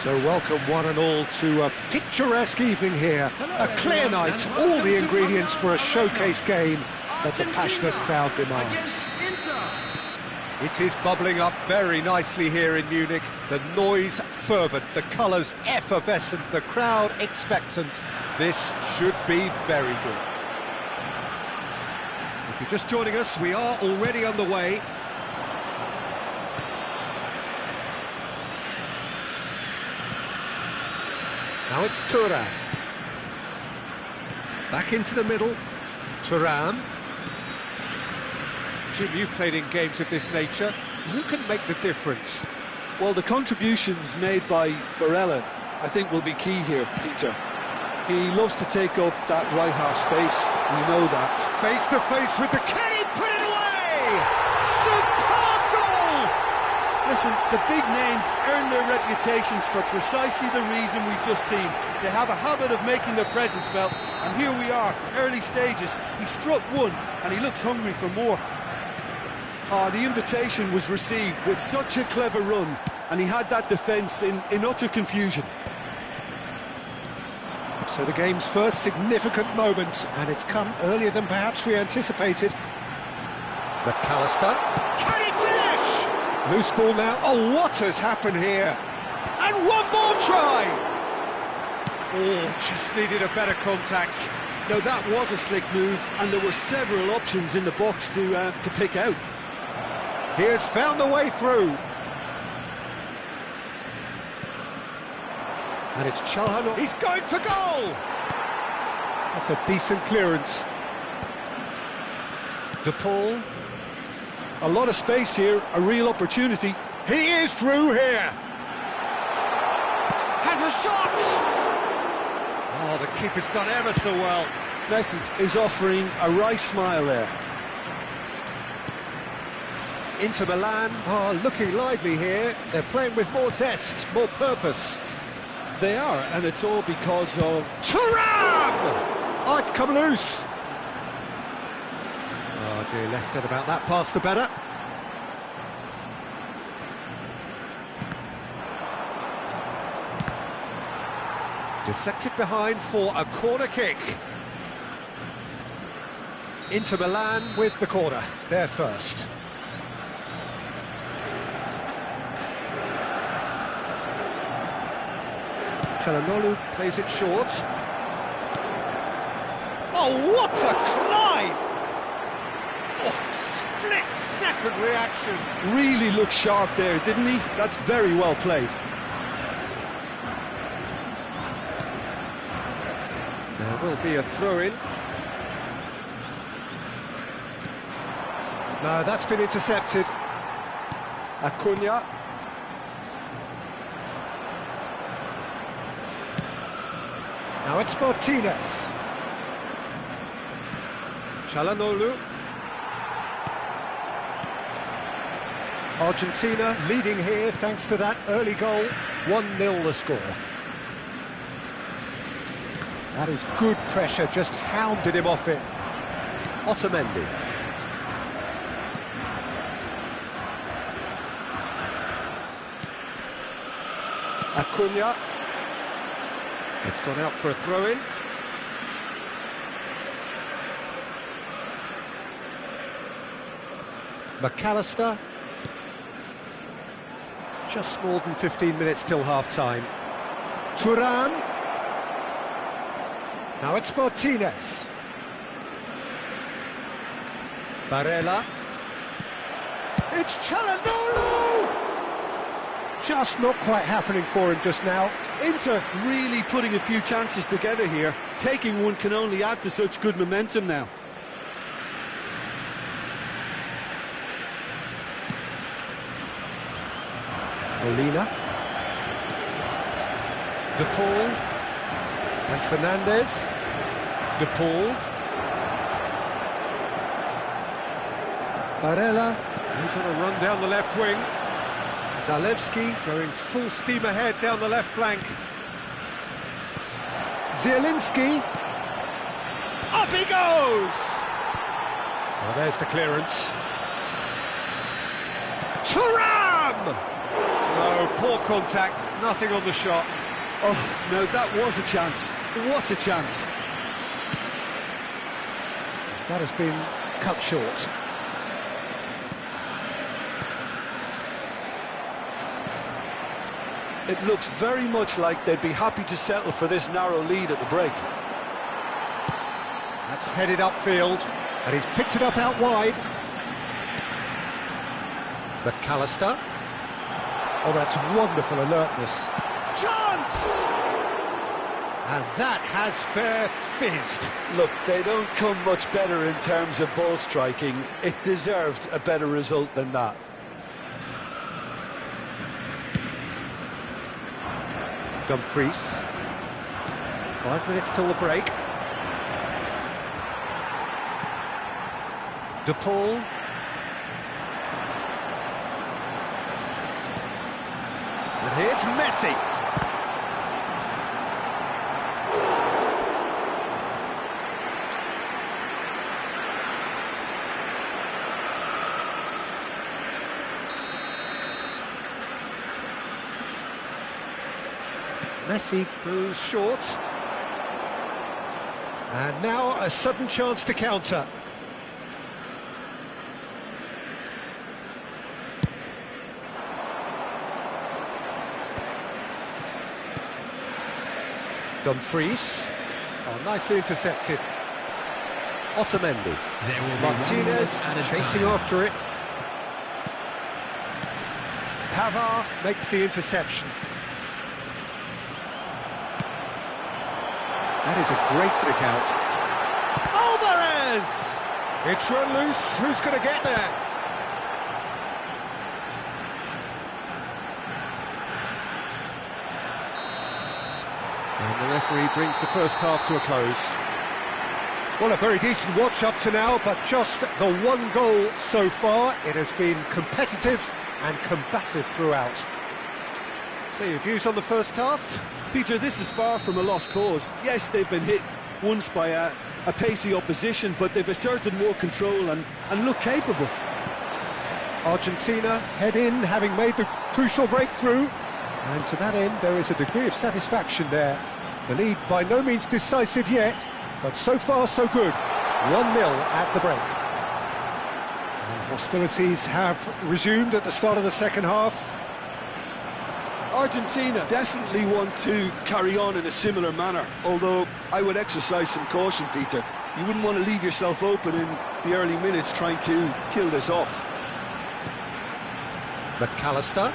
So welcome one and all to a picturesque evening here. A clear night, all the ingredients for a showcase game that the passionate crowd demands. It is bubbling up very nicely here in Munich. The noise fervent, the colours effervescent, the crowd expectant. This should be very good. If you're just joining us, we are already on the way. Now it's Thuram. Back into the middle. Thuram. Jim, you've played in games of this nature. Who can make the difference? Well, the contributions made by Barella, I think, will be key here, Peter. He loves to take up that right half space. We know that. Face to face with the... Can he put it away? Superb goal! Listen, the big names earn their reputations for precisely the reason we've just seen. They have a habit of making their presence felt, and here we are, early stages. He struck one, and he looks hungry for more. The invitation was received with such a clever run, and he had that defence in utter confusion. So the game's first significant moment, and it's come earlier than perhaps we anticipated. McAllister. Can he finish? Loose ball now. Oh, what has happened here? And one more try! Oh, just needed a better contact. No, that was a slick move, and there were several options in the box to pick out. He has found a way through. And it's Çalhanoğlu. He's going for goal! That's a decent clearance. De Paul. A lot of space here, a real opportunity. He is through here. Has a shot! Oh, the keeper's done ever so well. Messi is offering a right smile there. Inter Milan are looking lively here. They're playing with more zest, more purpose. They are, and it's all because of... Thuram! Oh, it's come loose. Oh dear, less said about that pass the better. Deflected behind for a corner kick. Inter Milan with the corner, they're first. Çalhanoğlu plays it short. Oh, what a climb! Oh, split-second reaction. Really looked sharp there, didn't he? That's very well played. There will be a throw-in. No, that's been intercepted. Acuna. Now it's Martinez. Çalhanoğlu. Argentina leading here thanks to that early goal. 1-0 the score. That is good pressure, just hounded him off it. Otamendi. Acuna. It's gone out for a throw-in. McAllister. Just more than 15 minutes till half-time. Thuram. Now it's Martinez. Barella. It's Çalhanoğlu! Just not quite happening for him just now. Inter really putting a few chances together here. Taking one can only add to such good momentum now. Molina. De Paul. And Fernandez. De Paul. Barella. He's on a run down the left wing. Zalewski going full steam ahead down the left flank. Zielinski. Up he goes! Oh, there's the clearance. Thuram! No, poor contact. Nothing on the shot. Oh, no, that was a chance. What a chance. That has been cut short. It looks very much like they'd be happy to settle for this narrow lead at the break. That's headed upfield, and he's picked it up out wide. McAllister. Oh, that's wonderful alertness. Chance! And that has fair fizzed. Look, they don't come much better in terms of ball striking. It deserved a better result than that. Dumfries. 5 minutes till the break. De Paul. And here's Messi. Messi goes short. And now a sudden chance to counter. Dumfries. Oh, nicely intercepted. Otamendi. Martinez chasing after it. Pavard makes the interception. That is a great pick out. Alvarez! It's run loose. Who's going to get there? And the referee brings the first half to a close. Well, a very decent watch up to now, but just the one goal so far. It has been competitive and combative throughout. So your views on the first half? Peter, this is far from a lost cause. Yes, they've been hit once by a pacey opposition, but they've asserted more control and look capable. Argentina head in, having made the crucial breakthrough. And to that end, there is a degree of satisfaction there. The lead by no means decisive yet, but so far so good. 1-0 at the break. And hostilities have resumed at the start of the second half. Argentina definitely want to carry on in a similar manner, although I would exercise some caution, Peter. You wouldn't want to leave yourself open in the early minutes trying to kill this off. McAllister.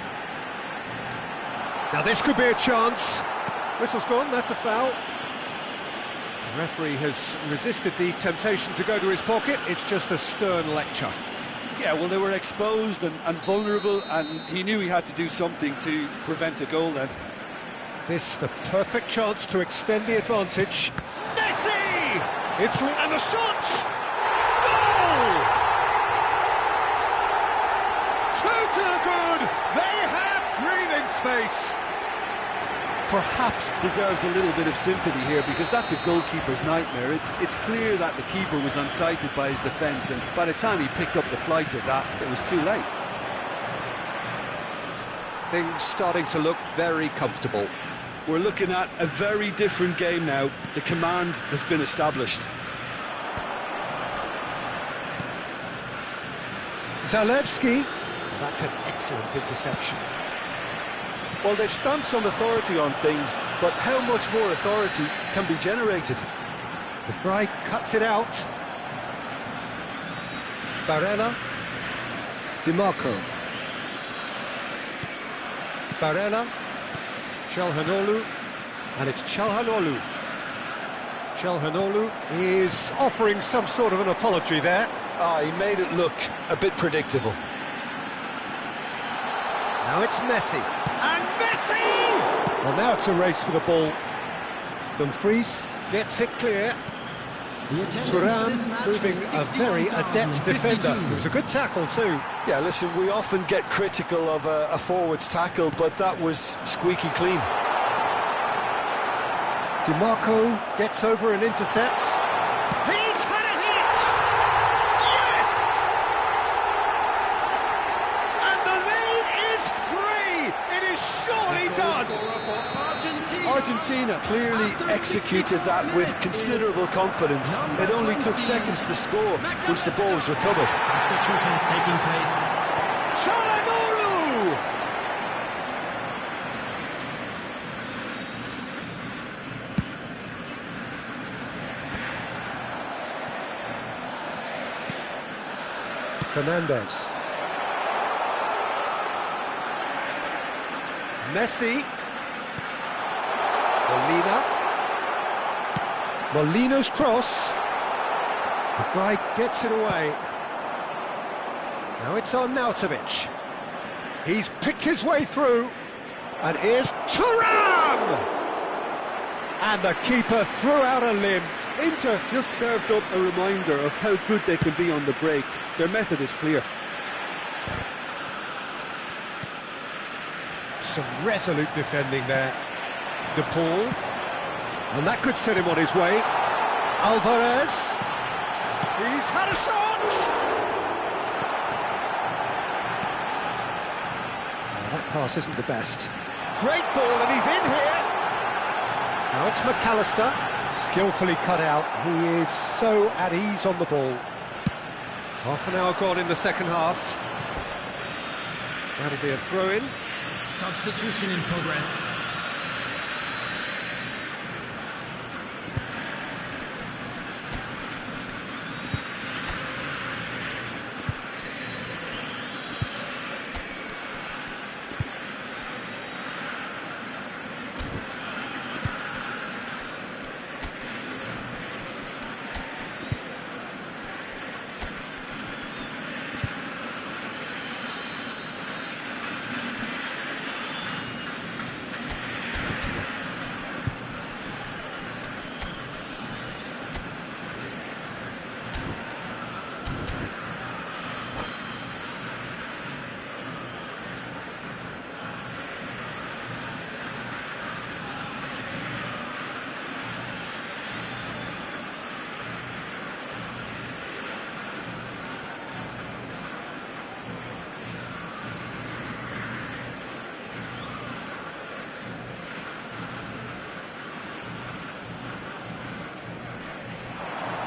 Now this could be a chance. Whistle's gone, that's a foul. The referee has resisted the temptation to go to his pocket. It's just a stern lecture. Yeah, well, they were exposed and vulnerable, and he knew he had to do something to prevent a goal then. This the perfect chance to extend the advantage. Messi! And the shot! Goal! 2 to the good! They have breathing space! Perhaps deserves a little bit of sympathy here, because that's a goalkeeper's nightmare. It's clear that the keeper was unsighted by his defence, and by the time he picked up the flight of that, it was too late. Things starting to look very comfortable. We're looking at a very different game now. The command has been established. Zalewski. That's an excellent interception. Well, they've stamped some authority on things, but how much more authority can be generated? De Vrij cuts it out. Barella. DiMarco. Barella. Çalhanoğlu. And it's Çalhanoğlu. Çalhanoğlu is offering some sort of an apology there. He made it look a bit predictable. Now it's Messi. And Messi! Well, now it's a race for the ball. Dumfries gets it clear. Thuram proving a very adept defender. It was a good tackle too. Yeah, listen, we often get critical of a forward's tackle, but that was squeaky clean. DiMarco gets over and intercepts. He's had a hit! Yes! And the lead is 3! It is surely done! Argentina clearly executed that with considerable confidence. It only took seconds to score once the ball was recovered. Substitutions taking place. Çalhanoğlu! Fernandez. Messi. Molina's cross. The fly gets it away. Now it's on Nautovic. He's picked his way through. And here's Thuram! And the keeper threw out a limb. Inter just served up a reminder of how good they can be on the break. Their method is clear. Some resolute defending there. De Paul. And that could set him on his way. Alvarez. He's had a shot! Oh, that pass isn't the best. Great ball, and he's in here! Now it's McAllister. Skillfully cut out. He is so at ease on the ball. Half an hour gone in the second half. That'll be a throw-in. Substitution in progress.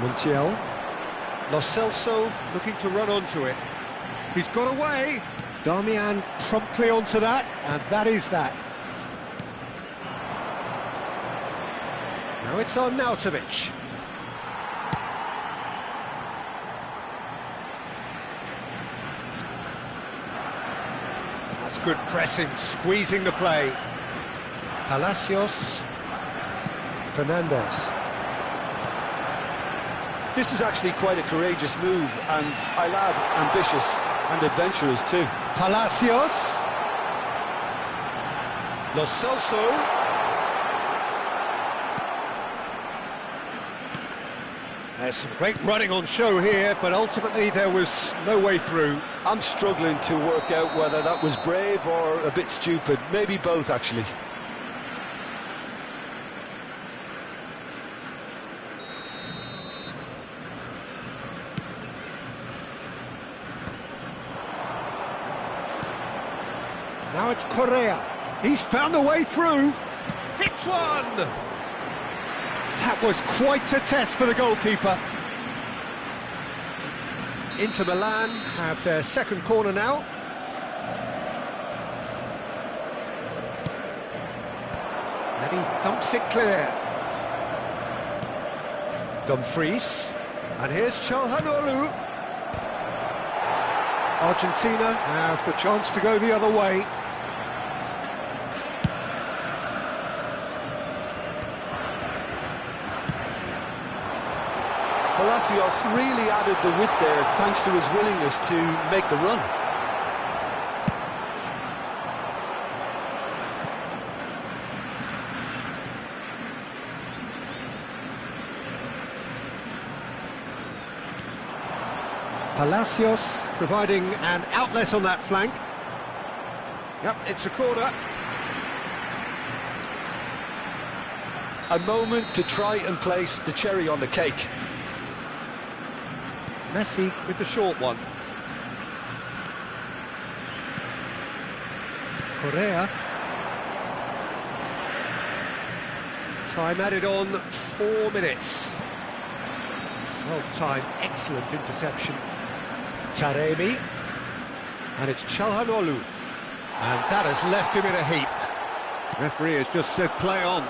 Montiel. Lo Celso looking to run onto it. He's got away. Darmian promptly onto that, and that is that. Now it's on Nautovic. That's good pressing, squeezing the play. Palacios. Fernandez. This is actually quite a courageous move, and I'll add ambitious and adventurous too. Palacios. Lo Celso. There's some great running on show here, but ultimately there was no way through. I'm struggling to work out whether that was brave or a bit stupid. Maybe both, actually. Now it's Correa. He's found a way through. Hits one! That was quite a test for the goalkeeper. Inter Milan have their second corner now. And he thumps it clear. Dumfries. And here's Çalhanoğlu. Argentina have the chance to go the other way. Palacios really added the width there thanks to his willingness to make the run. Palacios providing an outlet on that flank. Yep, it's a corner. A moment to try and place the cherry on the cake. Messi with the short one. Correa. Time added on 4 minutes. Well timed, excellent interception. Taremi. And it's Çalhanoğlu. And that has left him in a heap. Referee has just said play on.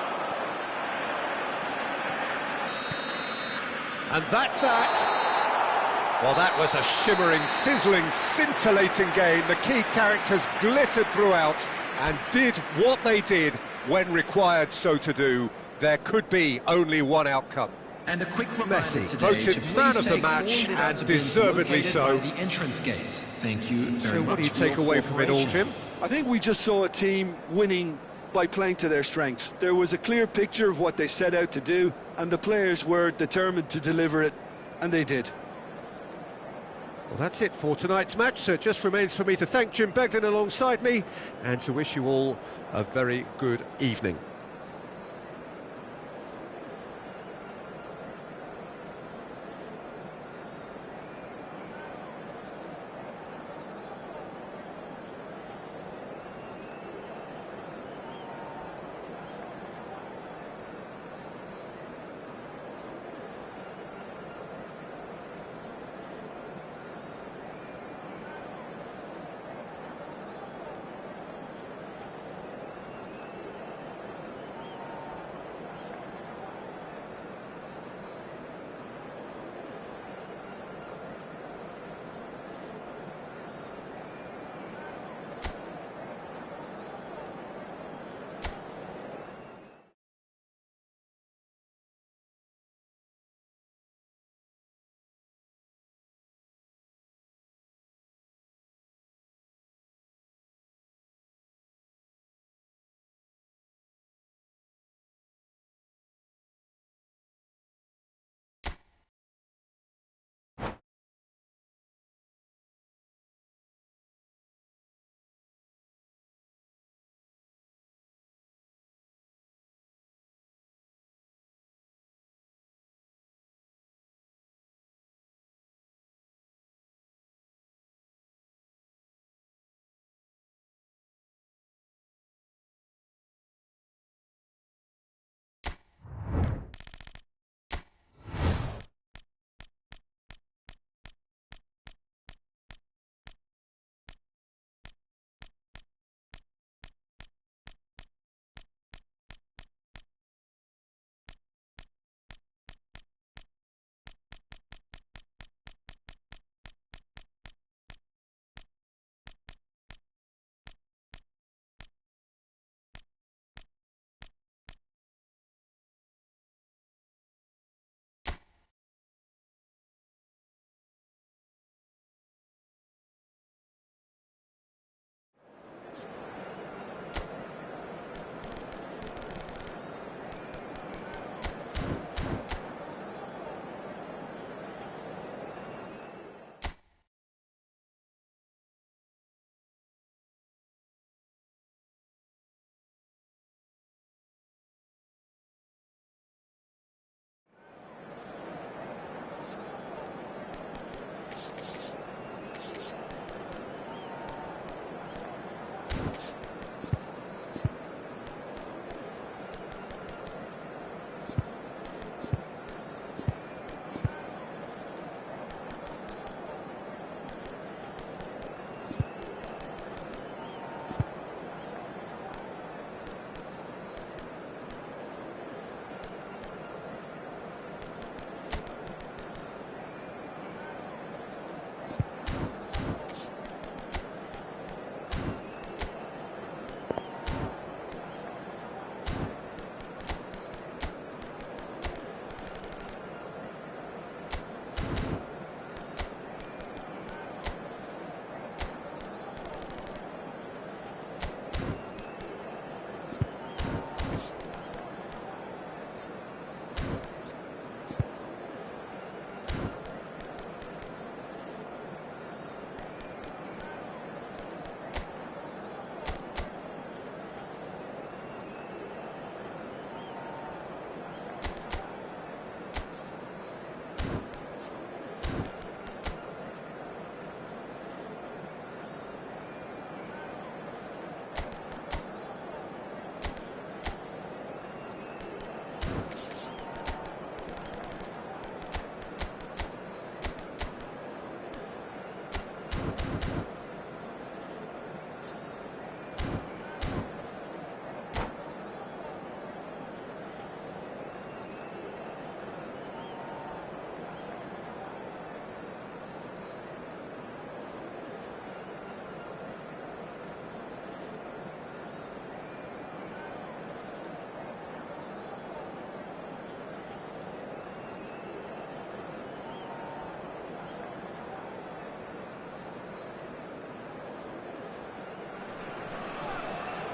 And that's that. Well, that was a shimmering, sizzling, scintillating game. The key characters glittered throughout and did what they did when required so to do. There could be only one outcome. And a quick reminder Messi today voted to please man of the take match, all the and bins deservedly located so. by the entrance gates. Thank you very So what much do you for take your away from it all, cooperation. Jim? I think we just saw a team winning by playing to their strengths. There was a clear picture of what they set out to do, and the players were determined to deliver it, and they did. Well, that's it for tonight's match, so it just remains for me to thank Jim Beglin alongside me and to wish you all a very good evening.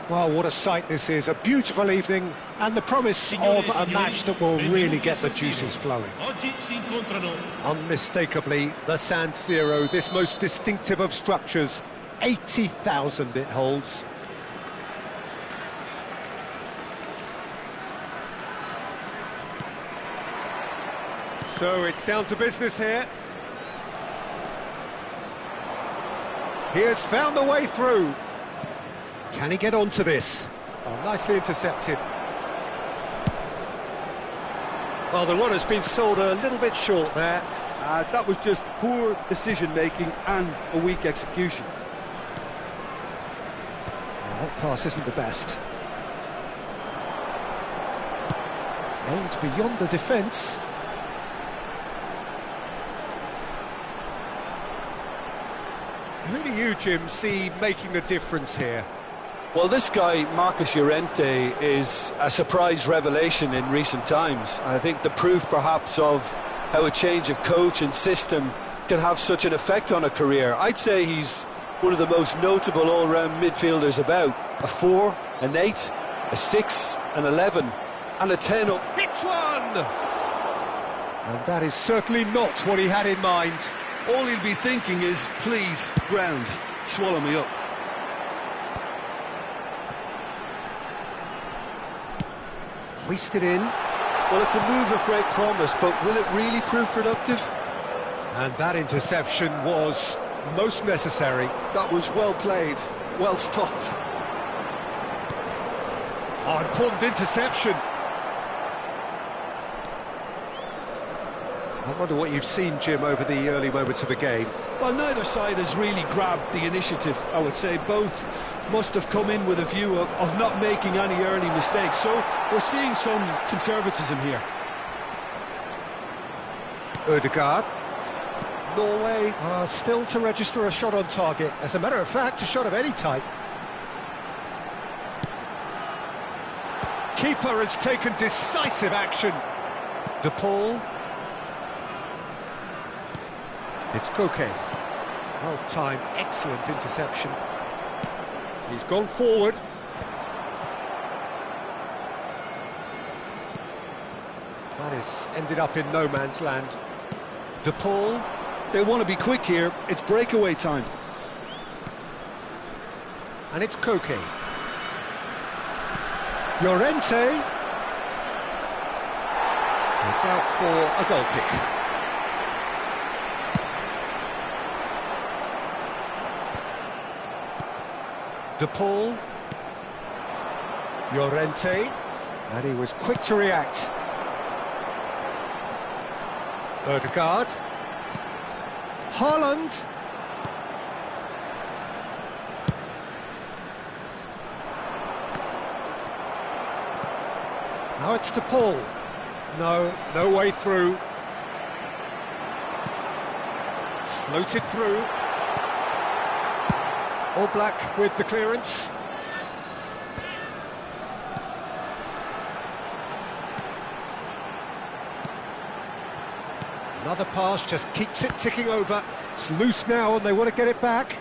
Well, what a sight this is. A beautiful evening and the promise of a match that will really get the juices flowing. Oggi si incontrano. Unmistakably, the San Siro, this most distinctive of structures. 80,000 it holds. So it's down to business here. He has found the way through. Can he get onto this? Oh, nicely intercepted. Well, the run has been sold a little bit short there. That was just poor decision-making and a weak execution. Well, that pass isn't the best. Aimed beyond the defence. Who do you, Jim, see making the difference here? Well, this guy, Marcus Llorente, is a surprise revelation in recent times. I think the proof, perhaps, of how a change of coach and system can have such an effect on a career. I'd say he's one of the most notable all-round midfielders about. A 4, an 8, a 6, an 11, and a 10. Hits one! And that is certainly not what he had in mind. All he'll be thinking is, please, ground, swallow me up. Hoisted in. Well, it's a move of great promise, but will it really prove productive? And that interception was most necessary. That was well played, well stopped. Oh, important interception. I wonder what you've seen, Jim, over the early moments of the game. Well, neither side has really grabbed the initiative, I would say. Both must have come in with a view of not making any early mistakes. So we're seeing some conservatism here. Ødegaard. Norway are still to register a shot on target. As a matter of fact, a shot of any type. Keeper has taken decisive action. De Paul. It's Koke. Well-timed, excellent interception. He's gone forward. That has ended up in no man's land. De Paul. They want to be quick here. It's breakaway time. And it's Koke. Llorente. It's out for a goal kick. De Paul. Llorente. And he was quick to react. Ødegaard. Haaland. Now it's De Paul. No way through. Floated through. All Black with the clearance. Another pass, just keeps it ticking over. It's loose now and they want to get it back.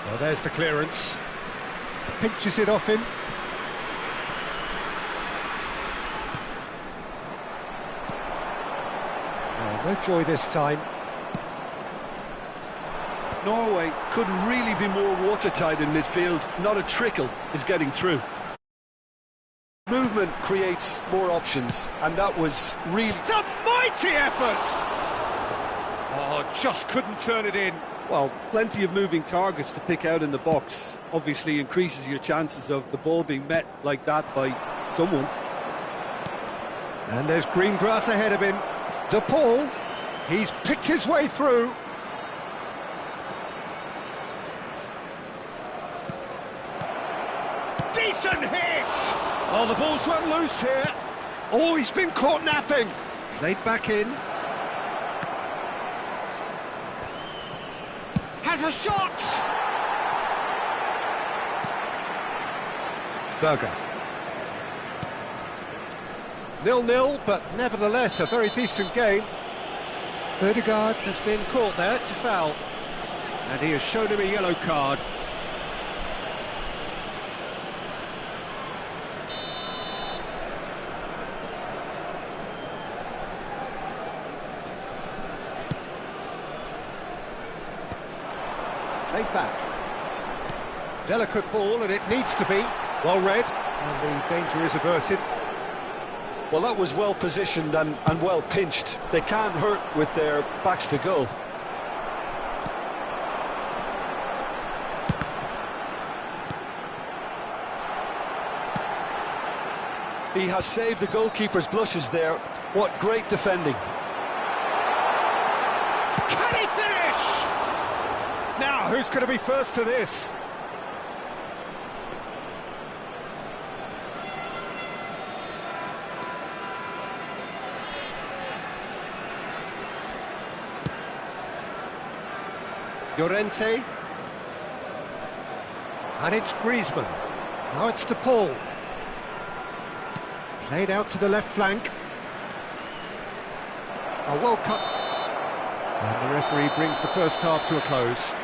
Well, there's the clearance. Pinches it off him. Oh, no joy this time. Norway couldn't really be more watertight in midfield. Not a trickle is getting through. Movement creates more options, and that was really... It's a mighty effort! Oh, just couldn't turn it in. Well, plenty of moving targets to pick out in the box. Obviously increases your chances of the ball being met like that by someone. And there's green grass ahead of him. De Paul, he's picked his way through. Decent hit! Oh, the ball's run loose here. Oh, he's been caught napping. Played back in. Has a shot! Berger. 0-0, but nevertheless a very decent game. Ødegaard has been caught there, it's a foul. And he has shown him a yellow card. Played back. Delicate ball, and it needs to be. Well read, and the danger is averted. Well, that was well positioned and well pinched. They can't hurt with their backs to goal. He has saved the goalkeeper's blushes there. What great defending. Can he finish? Now, who's going to be first to this? Llorente. And it's Griezmann. Now it's De Paul. Played out to the left flank. A well cut. And the referee brings the first half to a close.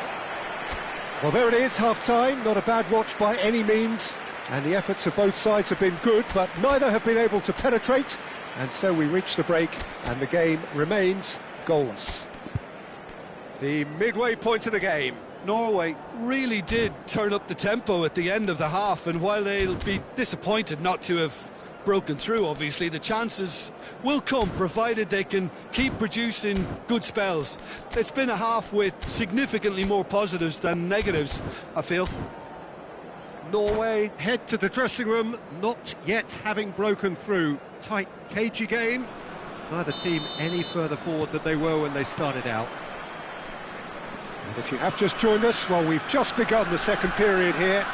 Well, there it is, half-time. Not a bad watch by any means. And the efforts of both sides have been good, but neither have been able to penetrate. And so we reach the break, and the game remains goalless. The midway point of the game. Norway really did turn up the tempo at the end of the half, and while they'll be disappointed not to have broken through, obviously, the chances will come, provided they can keep producing good spells. It's been a half with significantly more positives than negatives, I feel. Norway head to the dressing room, not yet having broken through. Tight, cagey game. Neither team any further forward than they were when they started out. And if you have just joined us, well, we've just begun the second period here.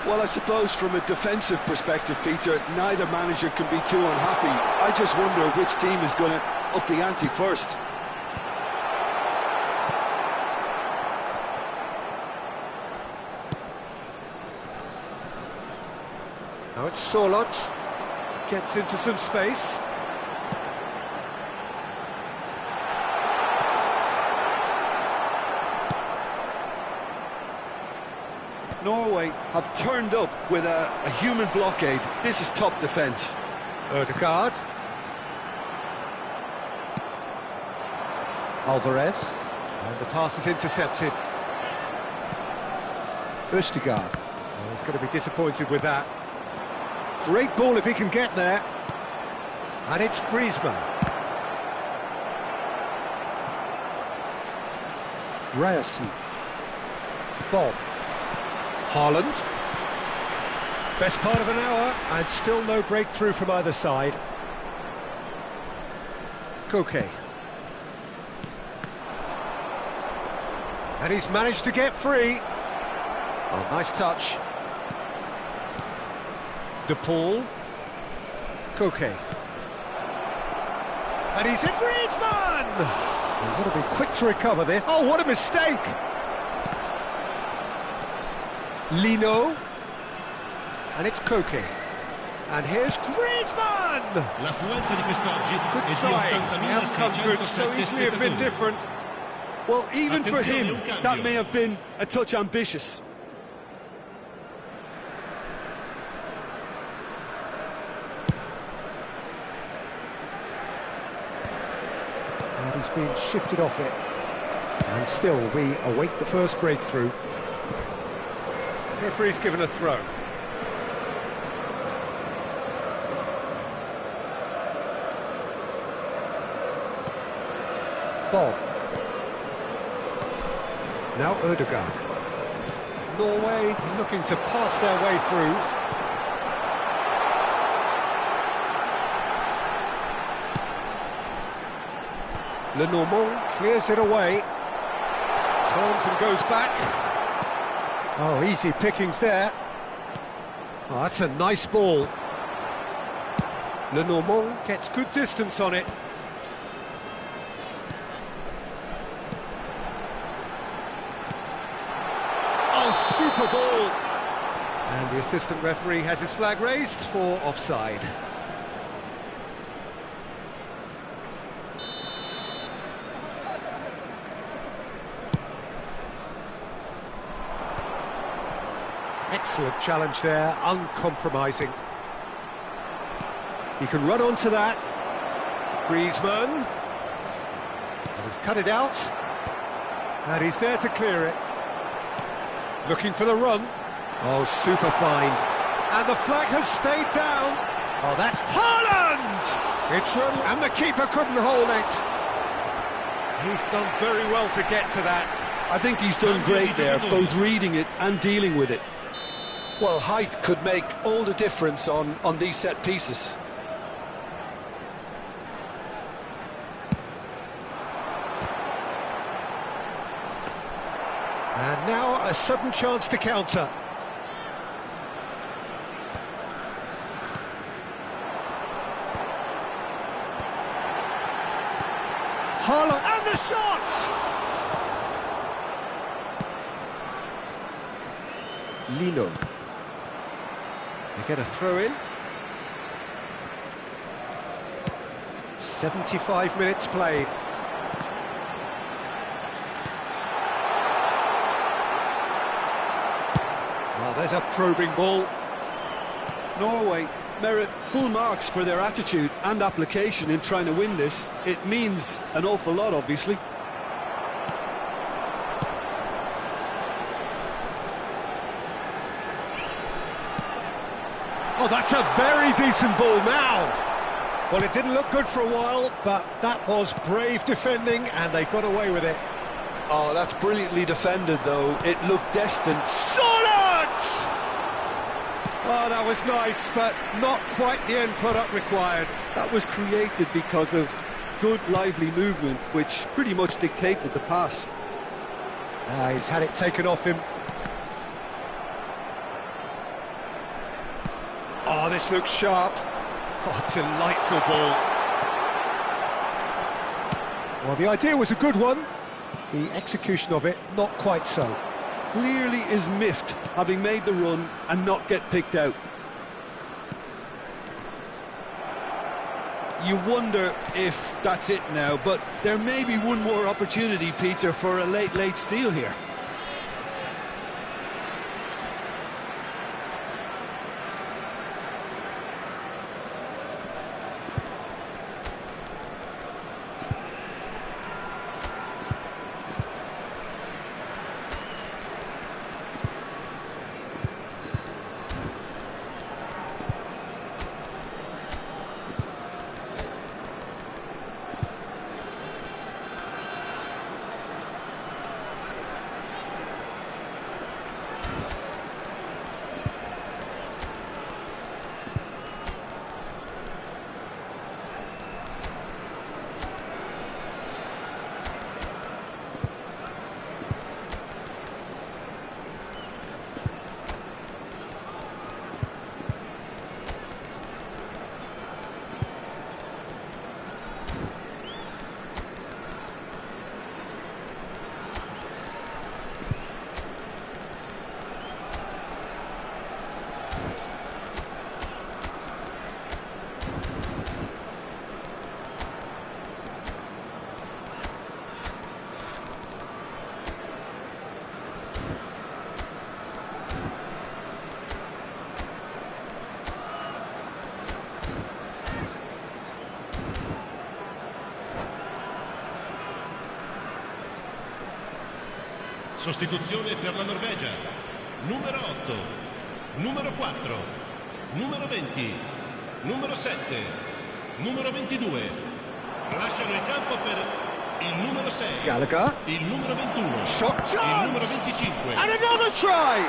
Well, I suppose from a defensive perspective, Peter, neither manager can be too unhappy. I just wonder which team is going to up the ante first. Now it's Sorloth. Gets into some space. Norway have turned up with a human blockade. This is top defence. Ødegaard. Alvarez. And the pass is intercepted. Ødegaard. Well, he's going to be disappointed with that. Great ball if he can get there. And it's Griezmann. Ryerson. Bob. Haaland. Best part of an hour, and still no breakthrough from either side. Koke. And he's managed to get free. Oh, nice touch. De Paul. Koke. And he's in. Griezmann! He's got to be quick to recover this. Oh, what a mistake! Lino. And it's Koke. And here's Griezmann! L'affluenza di quest'oggi Good è di try. The outcome could so 80.607 easily have been spettatori. different. Well, even for him, that may have been a touch ambitious. And he's been shifted off it. And still, we await the first breakthrough. Referee's given a throw. Bob. Now Ødegaard. Norway looking to pass their way through. Lenormand clears it away. Turns and goes back. Oh, easy pickings there. Oh, that's a nice ball. Lenormand gets good distance on it. Oh, super ball! And the assistant referee has his flag raised for offside. Excellent challenge there, uncompromising. He can run onto that. Griezmann. And he's cut it out. And he's there to clear it. Looking for the run. Oh, super find. And the flag has stayed down. Oh, that's Haaland! It's run, and the keeper couldn't hold it. He's done very well to get to that. I think he's done great there, both reading it and dealing with it. Well, height could make all the difference on these set pieces. And now a sudden chance to counter. Haaland, and the shot! Lino. They get a throw in. 75 minutes played. Well, there's a probing ball. Norway merit full marks for their attitude and application in trying to win this. It means an awful lot, obviously. Oh, that's a very decent ball now. Well, it didn't look good for a while, but that was brave defending, and they got away with it. Oh, that's brilliantly defended, though. It looked destined. Solid! Oh, that was nice, but not quite the end product required. That was created because of good, lively movement, which pretty much dictated the pass. He's had it taken off him. Oh, this looks sharp. Oh, delightful ball. Well, the idea was a good one. The execution of it, not quite so. Clearly is miffed, having made the run and not get picked out. You wonder if that's it now, but there may be one more opportunity, Peter, for a late steal here. Sostituzione per la Norvegia. Numero 8, numero 4, numero 20, numero 7, numero 22. Lasciano il campo per il numero 6, Gallagher. il numero 21, Shot chance! il numero 25. And another try!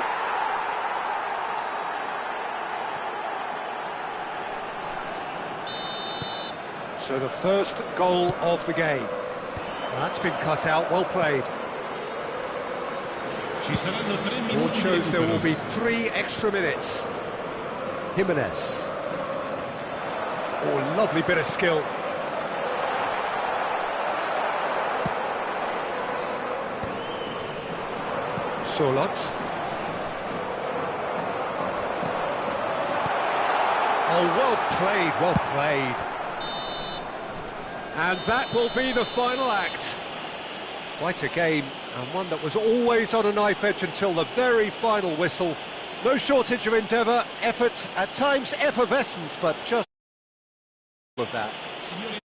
So the first goal of the game. That's been cut out, well played. Ci saranno 3 Board minuti di shows there recupero. will be 3 extra minutes. Jimenez. Oh, lovely bit of skill. Solot. Oh, well played, well played. And that will be the final act. Quite a game, and one that was always on a knife edge until the very final whistle. No shortage of endeavour, effort, at times effervescence, but just of that. Signori